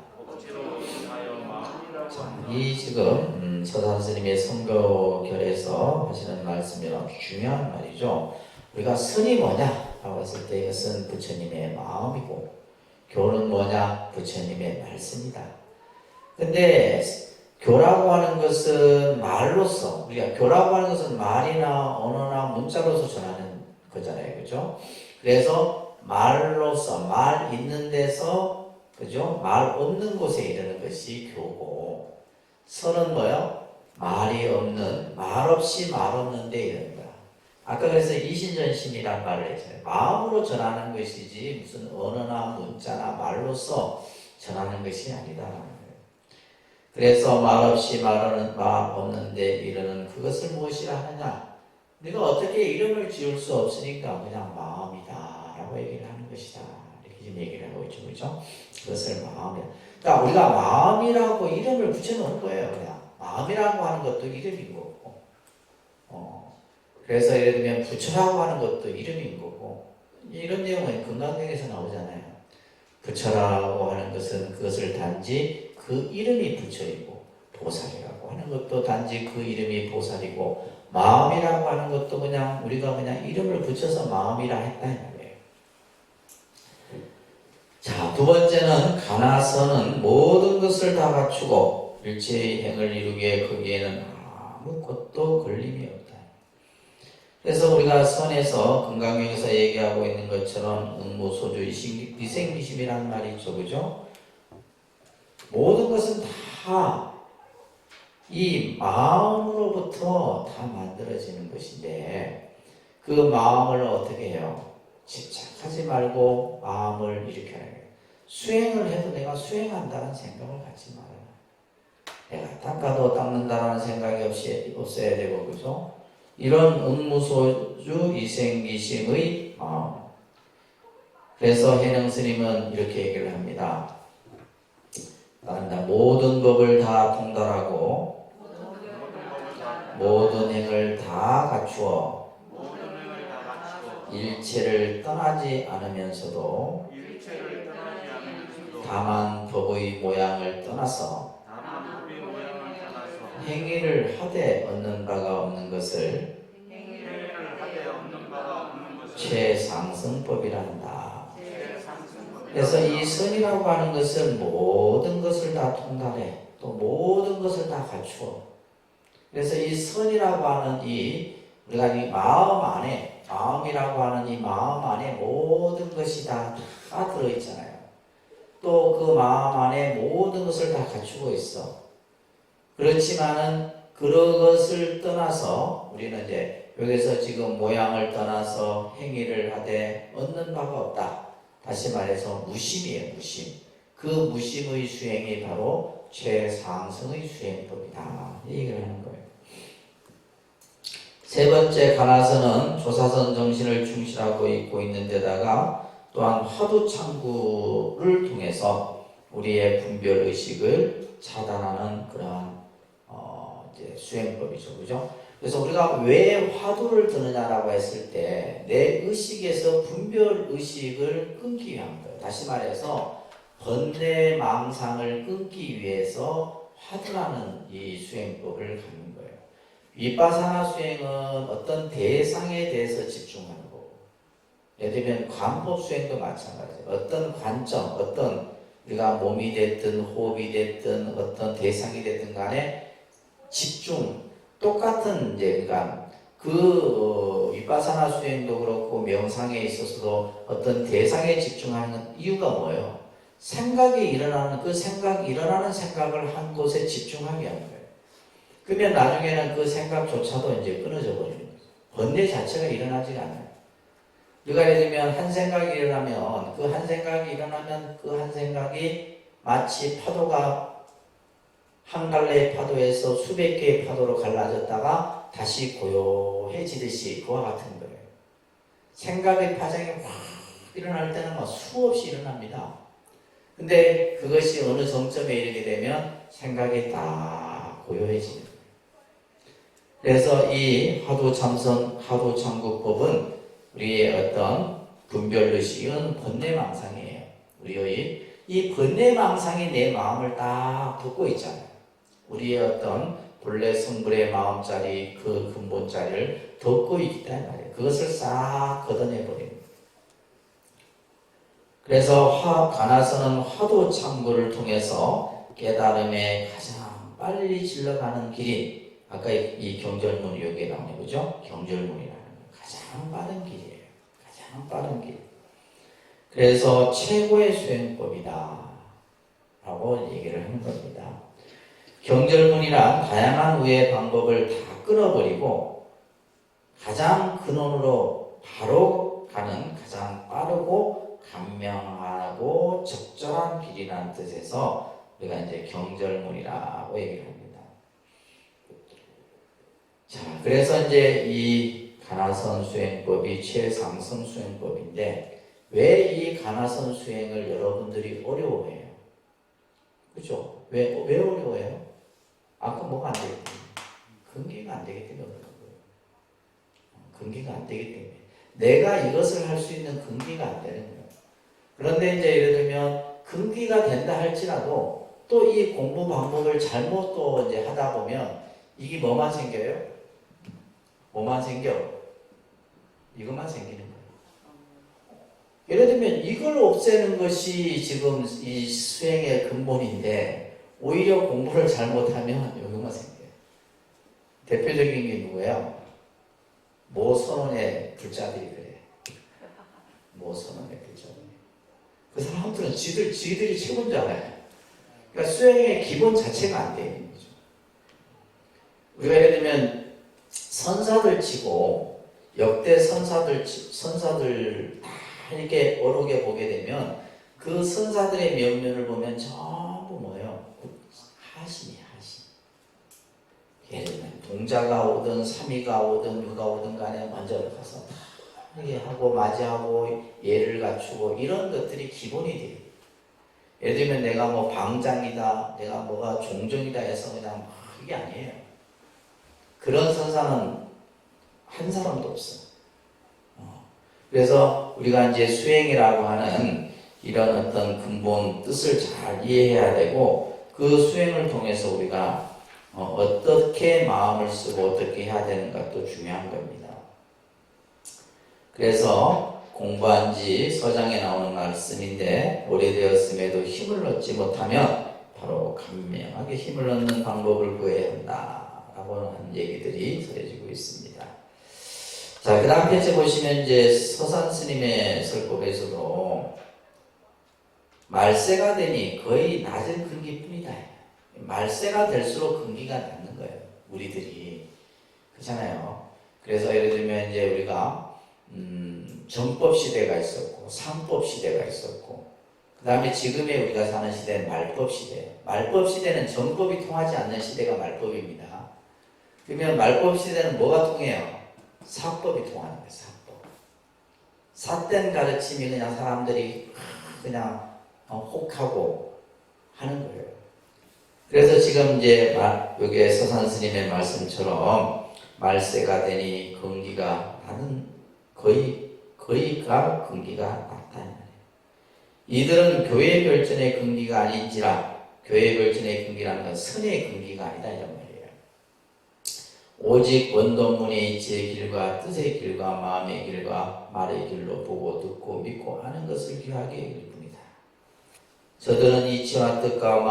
자, 이 지금 서산 스님의 선교결에서 하시는 말씀이 아주 중요한 말이죠. 우리가 선이 뭐냐 라고 했을 때 이것은 부처님의 마음이고, 교는 뭐냐? 부처님의 말씀이다. 근데 교라고 하는 것은 말로서, 우리가 교라고 하는 것은 말이나 언어나 문자로서 전하는 거잖아요. 그죠? 그래서 말로서, 말 있는 데서, 그죠? 말 없는 곳에 이르는 것이 교고, 선은 뭐요? 말이 없는, 말 없이 말 없는데 이런 거야. 아까 그래서 이신전심이란 말을 했잖아요. 마음으로 전하는 것이지 무슨 언어나 문자나 말로써 전하는 것이 아니다. 그래서 말 없이 말 없는데 이르는 그것을 무엇이라 하느냐? 네가 어떻게 이름을 지을 수 없으니까 그냥 마음이다 라고 얘기를 하는 것이다. 이렇게 지금 얘기를 하고 있죠. 그렇죠? 그것을 마음이다. 그러니까 우리가 마음이라고 이름을 붙여놓은 거예요. 그냥 마음이라고 하는 것도 이름인 거고, 그래서 예를 들면 부처라고 하는 것도 이름인 거고, 이런 내용은 금강경에서 나오잖아요. 부처라고 하는 것은 그것을 단지 그 이름이 부처이고, 보살이라고 하는 것도 단지 그 이름이 보살이고, 마음이라고 하는 것도 그냥 우리가 그냥 이름을 붙여서 마음이라 했다 이 말이에요. 자, 두 번째는 가나서는 모든 것을 다 갖추고 일체의 행을 이루기에 거기에는 아무것도 걸림이 없다. 그래서 우리가 선에서 금강경에서 얘기하고 있는 것처럼 응무소주 이생미심이라는 말이 있죠. 그죠? 모든 것은 다 이 마음으로부터 다 만들어지는 것인데 그 마음을 어떻게 해요? 집착하지 말고 마음을 이렇게 하는 거예요. 수행을 해도 내가 수행한다는 생각을 갖지 말아요. 내가 닦아도 닦는다는 생각이 없어야 되고, 그죠? 이런 응무소주 이생기심의 마음. 그래서 해능 스님은 이렇게 얘기를 합니다. 모든 법을 다 통달하고 모든 행을 다 갖추어 일체를 떠나지 않으면서도 다만 법의 모양을 떠나서 행위를 하되 얻는 바가 없는 것을 최상승법이란다. 그래서 이 선이라고 하는 것은 모든 것을 다 통달해. 또 모든 것을 다 갖추어. 그래서 이 선이라고 하는 우리가 이 마음 안에, 마음이라고 하는 이 마음 안에 모든 것이 다 들어있잖아요. 또 그 마음 안에 모든 것을 다 갖추고 있어. 그렇지만은 그것을 떠나서 우리는 이제 여기서 지금 모양을 떠나서 행위를 하되 얻는 바가 없다. 다시 말해서 무심이에요. 무심. 그 무심의 수행이 바로 최상승의 수행법이다. 이 얘기를 하는 거예요. 세 번째 가나서는 조사선 정신을 충실하고 있고 있는 데다가 또한 화두창구를 통해서 우리의 분별의식을 차단하는 그러한 이제 수행법이죠. 그죠? 그래서 우리가 왜 화두를 드느냐라고 했을 때 내 의식에서 분별의식을 끊기 위한 거예요. 다시 말해서 번뇌망상을 끊기 위해서 화두라는 이 수행법을 갖는 거예요. 위파사나 수행은 어떤 대상에 대해서 집중하는 거고, 예를 들면 관법 수행도 마찬가지예요. 어떤 관점, 어떤 우리가 몸이 됐든 호흡이 됐든 어떤 대상이 됐든 간에 집중, 똑같은 이제 그러니까 위파사나 수행도 그렇고 명상에 있어서도 어떤 대상에 집중하는 이유가 뭐예요? 생각이 일어나는 생각을 한 곳에 집중하게 하는 거예요. 그러면 나중에는 그 생각조차도 이제 끊어져 버리는 거죠. 번뇌 자체가 일어나지가 않아요. 우리가 예를 들면 한 생각이 일어나면 그 한 생각이 마치 파도가 한 갈래의 파도에서 수백 개의 파도로 갈라졌다가 다시 고요해지듯이 그와 같은 거예요. 생각의 파장이 확 일어날 때는 막 수없이 일어납니다. 근데 그것이 어느 정점에 이르게 되면 생각이 다 고요해지는 거예요. 그래서 이 화두참선화두창구법은 우리의 어떤 분별의식은 번뇌망상이에요. 우리의 이 번뇌망상이 내 마음을 딱 덮고 있잖아요. 우리의 어떤 본래 성불의 마음자리, 그 근본자리를 덮고 있기 때문에 그것을 싹 걷어내버립니다. 그래서 가나서는 화두창구를 통해서 깨달음에 가장 빨리 질러가는 길인, 아까 이 경절문이 여기에 나오네, 그죠? 경절문이라는 거. 가장 빠른 길이에요. 가장 빠른 길. 그래서 최고의 수행법이다 라고 얘기를 하는 겁니다. 경절문이란 다양한 우회 방법을 다 끊어버리고 가장 근원으로 바로 가는 가장 빠르고 간명하고 적절한 길이라는 뜻에서 우리가 이제 경절문이라고 얘기를 합니다. 자, 그래서 이제 이 가나선 수행법이 최상승 수행법인데 왜 이 가나선 수행을 여러분들이 어려워해요? 그죠? 왜 어려워해요? 아까 뭐가 안 되기 때문에. 근기가 안 되기 때문에 어려운 거예요. 근기가 안 되기 때문에. 내가 이것을 할 수 있는 근기가 안 되는 거예요. 그런데 이제 예를 들면 근기가 된다 할지라도 또 이 공부 방법을 잘못 또 이제 하다 보면 이게 뭐만 생겨요? 뭐만 생겨? 이것만 생기는 거예요. 예를 들면 이걸 없애는 것이 지금 이 수행의 근본인데 오히려 공부를 잘못하면 이것만 생겨요. 대표적인 게 누구예요? 모 선원의 불자들이 그래. 모 선원의 불자들이. 그 사람들은 지들이 최고인 줄 알아요. 그러니까 수행의 기본 자체가 안 돼 있는 거죠. 우리가 예를 들면 선사들 치고 역대 선사들 다 이렇게 어록에 보게 되면 그 선사들의 면면을 보면 전부 뭐예요? 하심이에요, 하심. 예를 들면 동자가 오든 삼위가 오든 누가 오든 간에 먼저 가서 다 이렇게 하고 맞이하고 예를 갖추고 이런 것들이 기본이 돼요. 예를 들면 내가 뭐 방장이다, 내가 뭐가 종정이다 해서 그냥 이게 아니에요. 그런 선사는 한 사람도 없어. 그래서 우리가 이제 수행이라고 하는 이런 어떤 근본 뜻을 잘 이해해야 되고 그 수행을 통해서 우리가 어떻게 마음을 쓰고 어떻게 해야 되는 것도 중요한 겁니다. 그래서 공부한 지 서장에 나오는 말씀인데 오래되었음에도 힘을 얻지 못하면 바로 간명하게 힘을 얻는 방법을 구해야 한다라고 하는 얘기들이 전해지고 있습니다. 자, 그 다음 페이지 보시면 이제 서산 스님의 설법에서도 말세가 되니 거의 낮은 근기뿐이다. 말세가 될수록 근기가 낮는 거예요. 우리들이. 그렇잖아요. 그래서 예를 들면 이제 우리가 정법 시대가 있었고 상법 시대가 있었고 그 다음에 지금의 우리가 사는 시대는 말법 시대예요. 말법 시대는 정법이 통하지 않는 시대가 말법입니다. 그러면 말법 시대는 뭐가 통해요? 사법이 통하는 거예요. 사법. 삿된 가르침이 그냥 사람들이 그냥 혹하고 하는 거예요. 그래서 지금 이제 여기에 서산 스님의 말씀처럼 말세가 되니 근기가 나는 거의가 근기가 낮다. 이들은 교회 별전의 근기가 아닌지라 교회 별전의 근기라는 건 선의 근기가 아니다 이런 말이에요. 오직 원동문의 지의 길과 뜻의 길과 마음의 길과 말의 길로 보고 듣고 믿고 하는 것을 귀하게 여길 뿐이다. 저들은 이치와 뜻과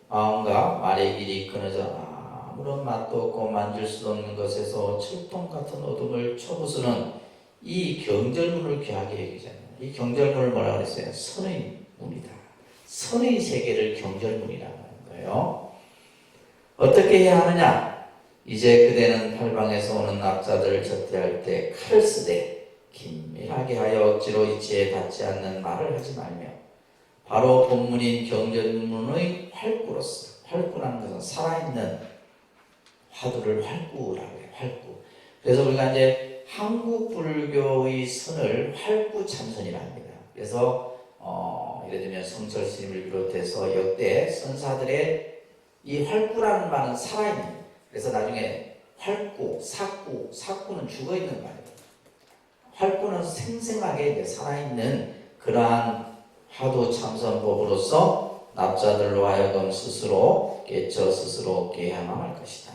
마음과 말의 길이 끊어져 아무런 맛도 없고 만질 수 없는 것에서 철통 같은 어둠을 쳐부수는 이 경절문을 귀하게 여기잖아요. 이 경절문을 뭐라고 그랬어요? 선의 문이다. 선의 세계를 경절문이라고 하는 거예요. 어떻게 해야 하느냐? 이제 그대는 팔방에서 오는 납자들을 접대할 때 칼을 쓰되 긴밀하게 하여 억지로 이치에 닿지 않는 말을 하지 말며 바로 본문인 경전문의 활구로서 활구라는 것은 살아있는 화두를 활구라고 해요. 활구. 그래서 우리가 이제 한국 불교의 선을 활구 참선이라 합니다. 그래서 예를 들면 성철 스님을 비롯해서 역대 선사들의 이 활구라는 말은 살아있는. 그래서 나중에 활구, 사구는 죽어있는 말이에요. 활구는 생생하게 이제 살아있는 그러한 화두 참선법으로서 납자들로 하여금 스스로 깨쳐 스스로 깨야만 할 것이다.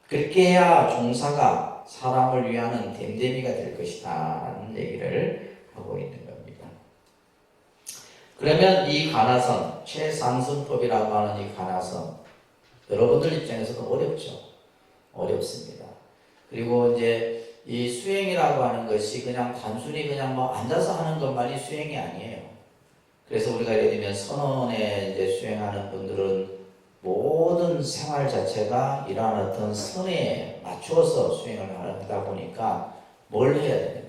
그렇게 해야 종사가 사람을 위하는 댐댐이가 될 것이다 라는 얘기를 하고 있는 겁니다. 그러면 이 가나선, 최상승법이라고 하는 이 가나선 여러분들 입장에서도 어렵죠. 어렵습니다. 그리고 이제 이 수행이라고 하는 것이 그냥 단순히 그냥 뭐 앉아서 하는 것만이 수행이 아니에요. 그래서 우리가 예를 들면 선원에 이제 수행하는 분들은 모든 생활 자체가 이러한 어떤 선에 맞추어서 수행을 하다 보니까 뭘 해야 되냐.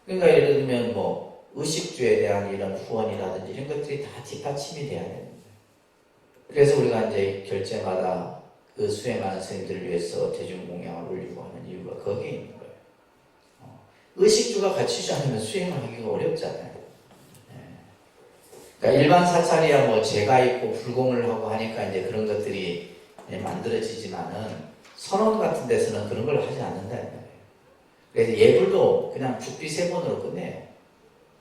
그러니까 예를 들면 뭐 의식주에 대한 이런 후원이라든지 이런 것들이 다 뒷받침이 돼야 됩니다. 그래서 우리가 이제 결제마다 그 수행하는 스님들을 위해서 대중공양을 올리고 하는 이유가 거기에 있는 거예요. 의식주가 갖추지 않으면 수행을 하기가 어렵잖아요. 그러니까 일반 사찰이야 뭐 제가 있고 불공을 하고 하니까 이제 그런 것들이 만들어지지만은 선원 같은 데서는 그런 걸 하지 않는다. 그래서 예불도 그냥 죽비 3번으로 끝내요.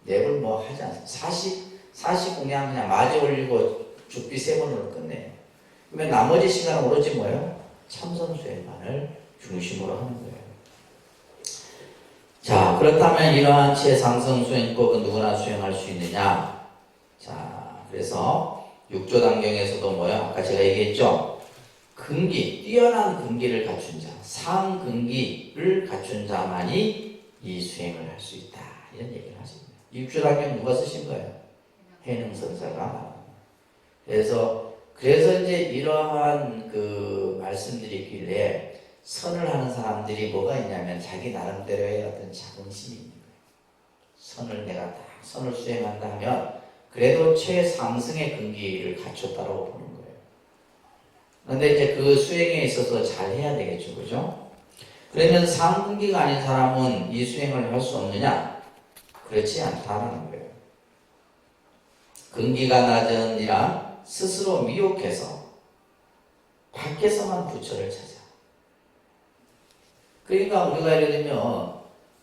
예불 뭐 하지 않습니다. 사시 공양 그냥 마저 올리고 죽비 3번으로 끝내요. 그러면 나머지 시간은 오로지 뭐예요? 참선 수행만을 중심으로 하는 거예요. 자, 그렇다면 이러한 최상승 수행법은 누구나 수행할 수 있느냐? 자, 그래서 육조단경에서도 뭐야? 아까 제가 얘기했죠? 근기, 뛰어난 근기를 갖춘 자, 상근기를 갖춘 자만이 이 수행을 할 수 있다. 이런 얘기를 하십니다. 육조단경 누가 쓰신 거예요? 해능선사가. 그래서 이제 이러한 그 말씀들이 있길래 선을 하는 사람들이 뭐가 있냐면 자기 나름대로의 어떤 자긍심이 있는 거예요. 선을 내가 딱 선을 수행한다 하면 그래도 최상승의 근기를 갖췄다고 보는 거예요. 그런데 이제 그 수행에 있어서 잘 해야 되겠죠. 그죠? 그러면 상근기가 아닌 사람은 이 수행을 할 수 없느냐? 그렇지 않다는 거예요. 근기가 낮은 이란 스스로 미혹해서 밖에서만 부처를 찾아. 그러니까 우리가 예를 들면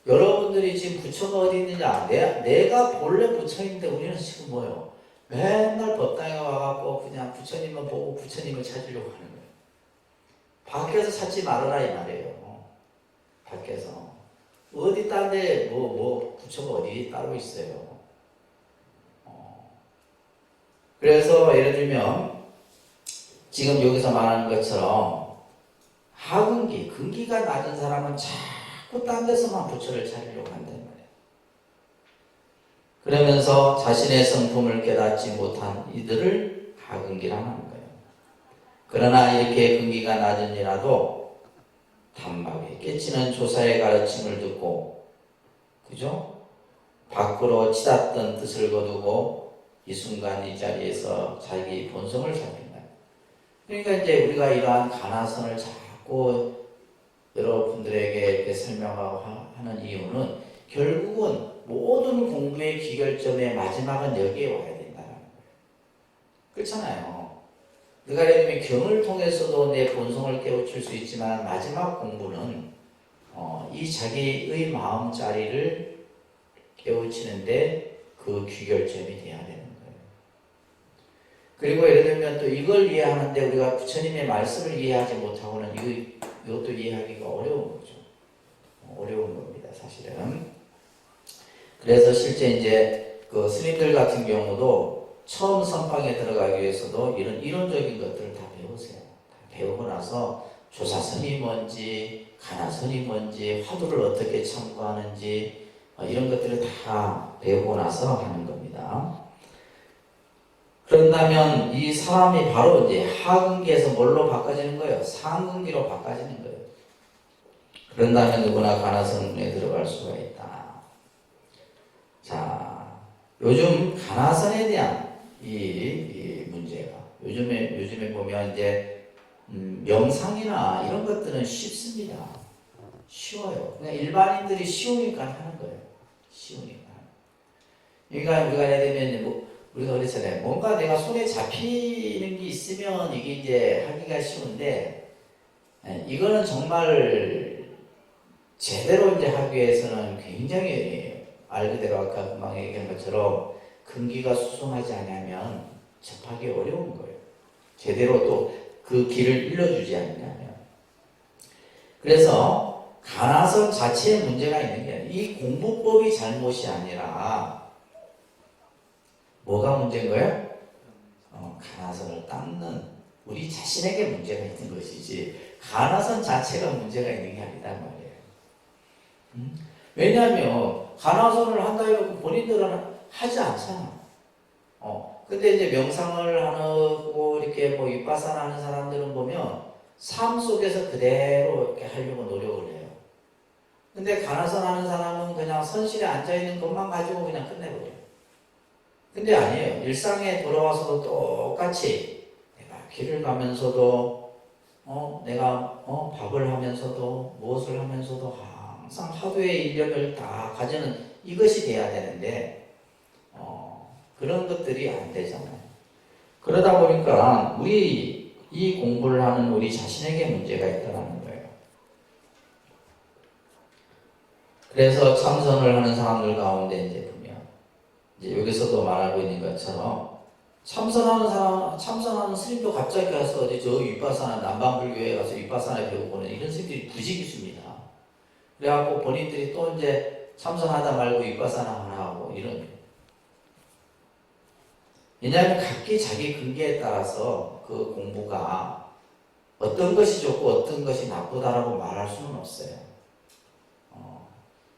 여러분들이 지금 부처가 어디 있느냐? 내가 본래 부처인데 우리는 지금 뭐예요? 맨날 법당에 와갖고 그냥 부처님만 보고 부처님을 찾으려고 하는 거예요. 밖에서 찾지 말아라 이 말이에요. 밖에서. 어디 딴데 부처가 어디 따로 있어요. 그래서 예를 들면 지금 여기서 말하는 것처럼 하근기, 근기가 낮은 사람은 자꾸 딴 데서만 부처를 찾으려고 한단 말이에요. 그러면서 자신의 성품을 깨닫지 못한 이들을 하근기라고 하는 거예요. 그러나 이렇게 근기가 낮은이라도 단박에 깨치는 조사의 가르침을 듣고, 그죠? 밖으로 치닫던 뜻을 거두고 이 순간 이 자리에서 자기 본성을 살핀다. 그러니까 이제 우리가 이러한 가나선을 자꾸 여러분들에게 이렇게 설명하고 하는 이유는 결국은 모든 공부의 기결점의 마지막은 여기에 와야 된다는 거예요. 그렇잖아요. 우리가 예를 들면 경을 통해서도 내 본성을 깨우칠 수 있지만 마지막 공부는 이 자기의 마음자리를 깨우치는데 그 귀결점이 돼야 되는 거예요. 그리고 예를 들면 또 이걸 이해하는데 우리가 부처님의 말씀을 이해하지 못하고는 이것도 이해하기가 어려운 거죠. 어려운 겁니다, 사실은. 그래서 실제 이제 그 스님들 같은 경우도 처음 선방에 들어가기 위해서도 이런 이론적인 것들을 다 배우세요. 다 배우고 나서 조사선이 뭔지, 가나선이 뭔지, 화두를 어떻게 참고하는지 이런 것들을 다 배우고 나서 하는 겁니다. 그런다면 이 사람이 바로 이제 하근기에서 뭘로 바꿔지는 거예요? 상근기로 바꿔지는 거예요. 그런다면 누구나 가나선에 들어갈 수가 있다. 자, 요즘 가나선에 대한 이 문제가 요즘에 보면 이제 명상이나 이런 것들은 쉽습니다. 쉬워요. 그냥 일반인들이 쉬우니까 하는 거예요. 쉬우니까. 그러니까 우리가 예를 들면 우리가 그랬잖아요. 뭔가 내가 손에 잡히는 게 있으면 이게 이제 하기가 쉬운데, 이거는 정말 제대로 이제 하기 위해서는 굉장히 말 그대로 아까 금방 얘기한 것처럼 근기가 수승하지 않으면 접하기 어려운 거예요. 제대로 또 그 길을 일러주지 않냐면. 그래서 가나선 자체에 문제가 있는 게 아니에요. 이 공부법이 잘못이 아니라 뭐가 문제인 거예요? 가나선을 닦는 우리 자신에게 문제가 있는 것이지 가나선 자체가 문제가 있는 게 아니란 말이에요. 왜냐하면 가나선을 한다 해놓고 본인들은 하지 않잖아. 근데 이제 명상을 하고 이렇게 뭐 윗바사나 하는 사람들은 보면 삶 속에서 그대로 이렇게 하려고 노력을 해요. 근데 가나선 하는 사람은 그냥 선실에 앉아있는 것만 가지고 그냥 끝내버려요. 근데 아니에요. 일상에 돌아와서도 똑같이 내가 길을 가면서도 내가 밥을 하면서도 무엇을 하면서도 항상 하루의 일력을 다 가지는 이것이 돼야 되는데 그런 것들이 안 되잖아요. 그러다 보니까 우리 이 공부를 하는 우리 자신에게 문제가 있다는 거예요. 그래서 참선을 하는 사람들 가운데 이제 보면 이제 여기서도 말하고 있는 것처럼 참선하는 스님도 갑자기 가서 어디 저 윗바사나 남방불교에 가서 윗바사나 배우고는 이런 스님들이 부지기수입니다. 그래갖고 본인들이 또 이제 참선하다 말고 윗바사나 하나 하고 이런. 왜냐하면 각기 자기 근기에 따라서 그 공부가 어떤 것이 좋고 어떤 것이 나쁘다라고 말할 수는 없어요.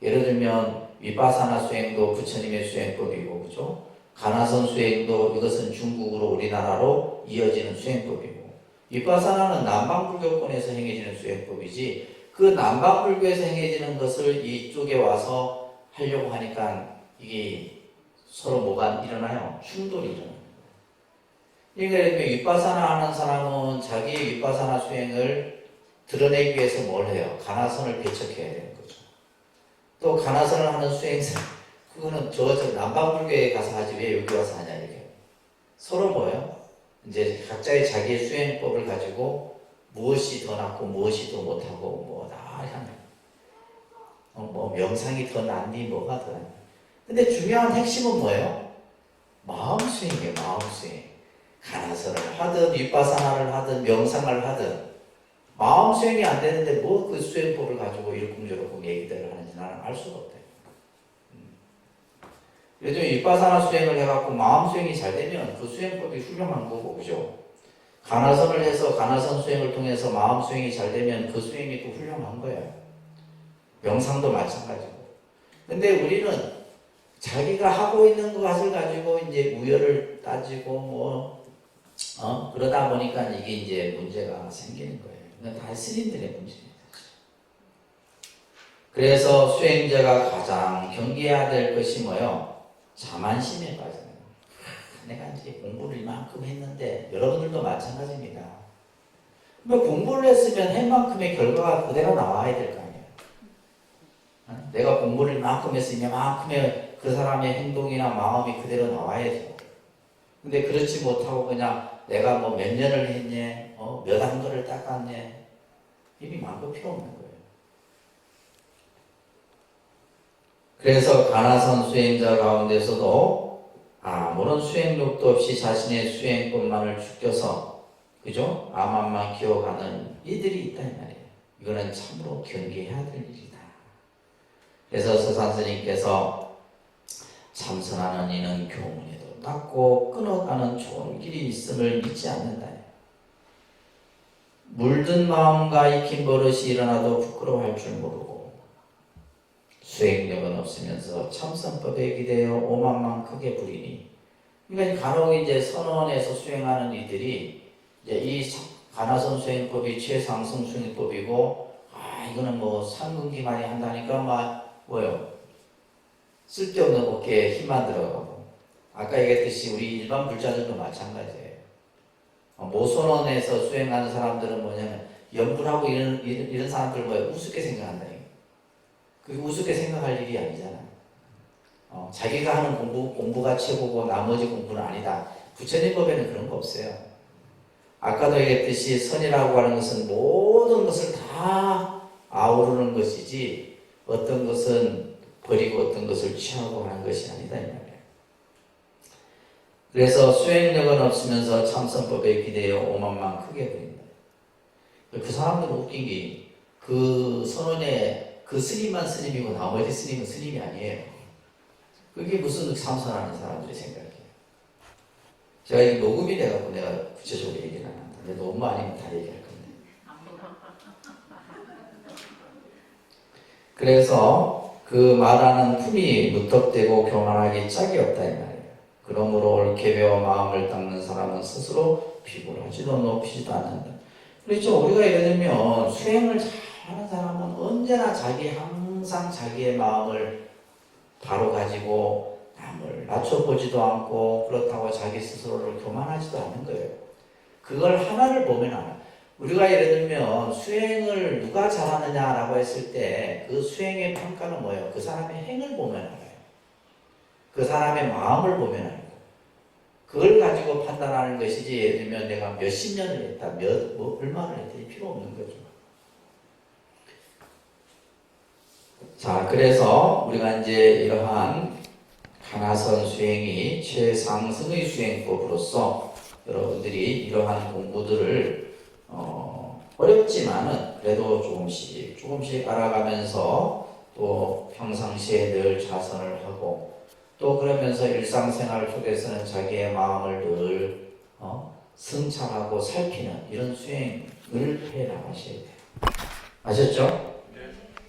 예를 들면 윗바사나 수행도 부처님의 수행법이고, 그죠? 가나선 수행도 이것은 중국으로 우리나라로 이어지는 수행법이고, 윗바사나는 남방불교권에서 행해지는 수행법이지, 그 남방불교에서 행해지는 것을 이쪽에 와서 하려고 하니까 이게 서로 뭐가 일어나요? 충돌이 일어나요. 그러니까 예를 들면 윗바사나 하는 사람은 자기의 윗바사나 수행을 드러내기 위해서 뭘 해요? 가나선을 배척해야 되는 거죠. 또 가나선을 하는 수행사, 그거는 저 남방불교에 가서 하지 왜 여기 와서 하냐 이게. 서로 뭐예요? 이제 각자의 자기의 수행법을 가지고 무엇이 더 낫고 무엇이 더 못하고 뭐다 하는. 뭐 명상이 더 낫니 뭐가 더 낫니. 근데 중요한 핵심은 뭐예요? 마음 수행이에요. 마음 수행. 가나선을 하든 윗바사나를 하든 명상을 하든 마음 수행이 안 되는데 뭐 그 수행법을 가지고 일꿈저럭 얘기들을 하는지 나는 알 수가 없대. 요즘 윗바사나 수행을 해갖고 마음 수행이 잘 되면 그 수행법이 훌륭한 거고, 그죠? 가나선을 해서 가나선 수행을 통해서 마음 수행이 잘 되면 그 수행이 또 훌륭한 거예요. 명상도 마찬가지고. 근데 우리는 자기가 하고 있는 것을 가지고 이제 우열을 따지고 그러다 보니까 이게 이제 문제가 생기는 거예요. 이건 다 스님들의 문제입니다. 그래서 수행자가 가장 경계해야 될 것이 뭐예요? 자만심에 빠져요. 내가 이제 공부를 이만큼 했는데 여러분들도 마찬가지입니다. 뭐 공부를 했으면 한 만큼의 결과가 그대로 나와야 될 거 아니에요. 내가 공부를 이만큼 했으면 이만큼의 그 사람의 행동이나 마음이 그대로 나와야죠. 근데 그렇지 못하고 그냥 내가 뭐 몇 년을 했네, 몇 한거를 닦았네, 이미 많고 필요 없는 거예요. 그래서 가나선 수행자 가운데서도 아무런 수행력도 없이 자신의 수행법만을 죽여서, 그죠? 암만만 기어가는 이들이 있다 이 말이에요. 이거는 참으로 경계해야 될 일이다. 그래서 서산스님께서 참선하는 이는 교문에도 닦고 끊어가는 좋은 길이 있음을 믿지 않는다. 물든 마음과 익힌 버릇이 일어나도 부끄러워할 줄 모르고 수행력은 없으면서 참선법에 기대어 오만만 크게 부리니. 그러니까 간혹 이제 선원에서 수행하는 이들이 이제 이 가나선 수행법이 최상승 수행법이고, 이거는 뭐 삼근기 많이 한다니까 뭐요? 쓸데없는 어깨에 힘만 들어가고. 아까 얘기했듯이 우리 일반 불자들도 마찬가지예요. 모선원에서 수행하는 사람들은 뭐냐면 염불하고 이런 사람들 뭐예요? 우습게 생각한다. 그게 우습게 생각할 일이 아니잖아. 자기가 하는 공부가 최고고 나머지 공부는 아니다. 부처님 법에는 그런 거 없어요. 아까도 얘기했듯이 선이라고 하는 것은 모든 것을 다 아우르는 것이지 어떤 것은 버리고 어떤 것을 취하고 하는 것이 아니다 이 말이에요. 그래서 수행력은 없으면서 참선법에 기대어 오만만 크게 부린다. 그 사람들은 웃긴 게 그 선원의 그 스님만 스님이고 나머지 스님은 스님이 아니에요. 그게 무슨 참선하는 사람들의 생각이에요. 제가 이 녹음이 돼갖고 내가 구체적으로 얘기를 안 한다. 근데 너무 아니면 다 얘기할 건데. 그래서 그 말하는 품이 무턱대고 교만하기 짝이 없다 이 말이에요. 그러므로 옳게 배워 마음을 닦는 사람은 스스로 비굴하지도 높이지도 않는다. 그렇죠. 우리가 예를 들면 수행을 잘하는 사람은 언제나 항상 자기의 마음을 바로 가지고 남을 낮춰보지도 않고 그렇다고 자기 스스로를 교만하지도 않는 거예요. 그걸 하나를 보면 알아. 우리가 예를 들면 수행을 누가 잘하느냐라고 했을 때 그 수행의 평가는 뭐예요? 그 사람의 행을 보면 알아요. 그 사람의 마음을 보면 알고 그걸 가지고 판단하는 것이지 예를 들면 내가 몇십 년을 했다 얼마를 했다 필요 없는 거죠. 자, 그래서 우리가 이제 이러한 가나선 수행이 최상승의 수행법으로서 여러분들이 이러한 공부들을 어렵지만은 그래도 조금씩 알아가면서 또 평상시에 늘 자선을 하고 또 그러면서 일상생활 속에서는 자기의 마음을 늘 성찰하고 살피는 이런 수행을 해 나가셔야 돼요. 아셨죠?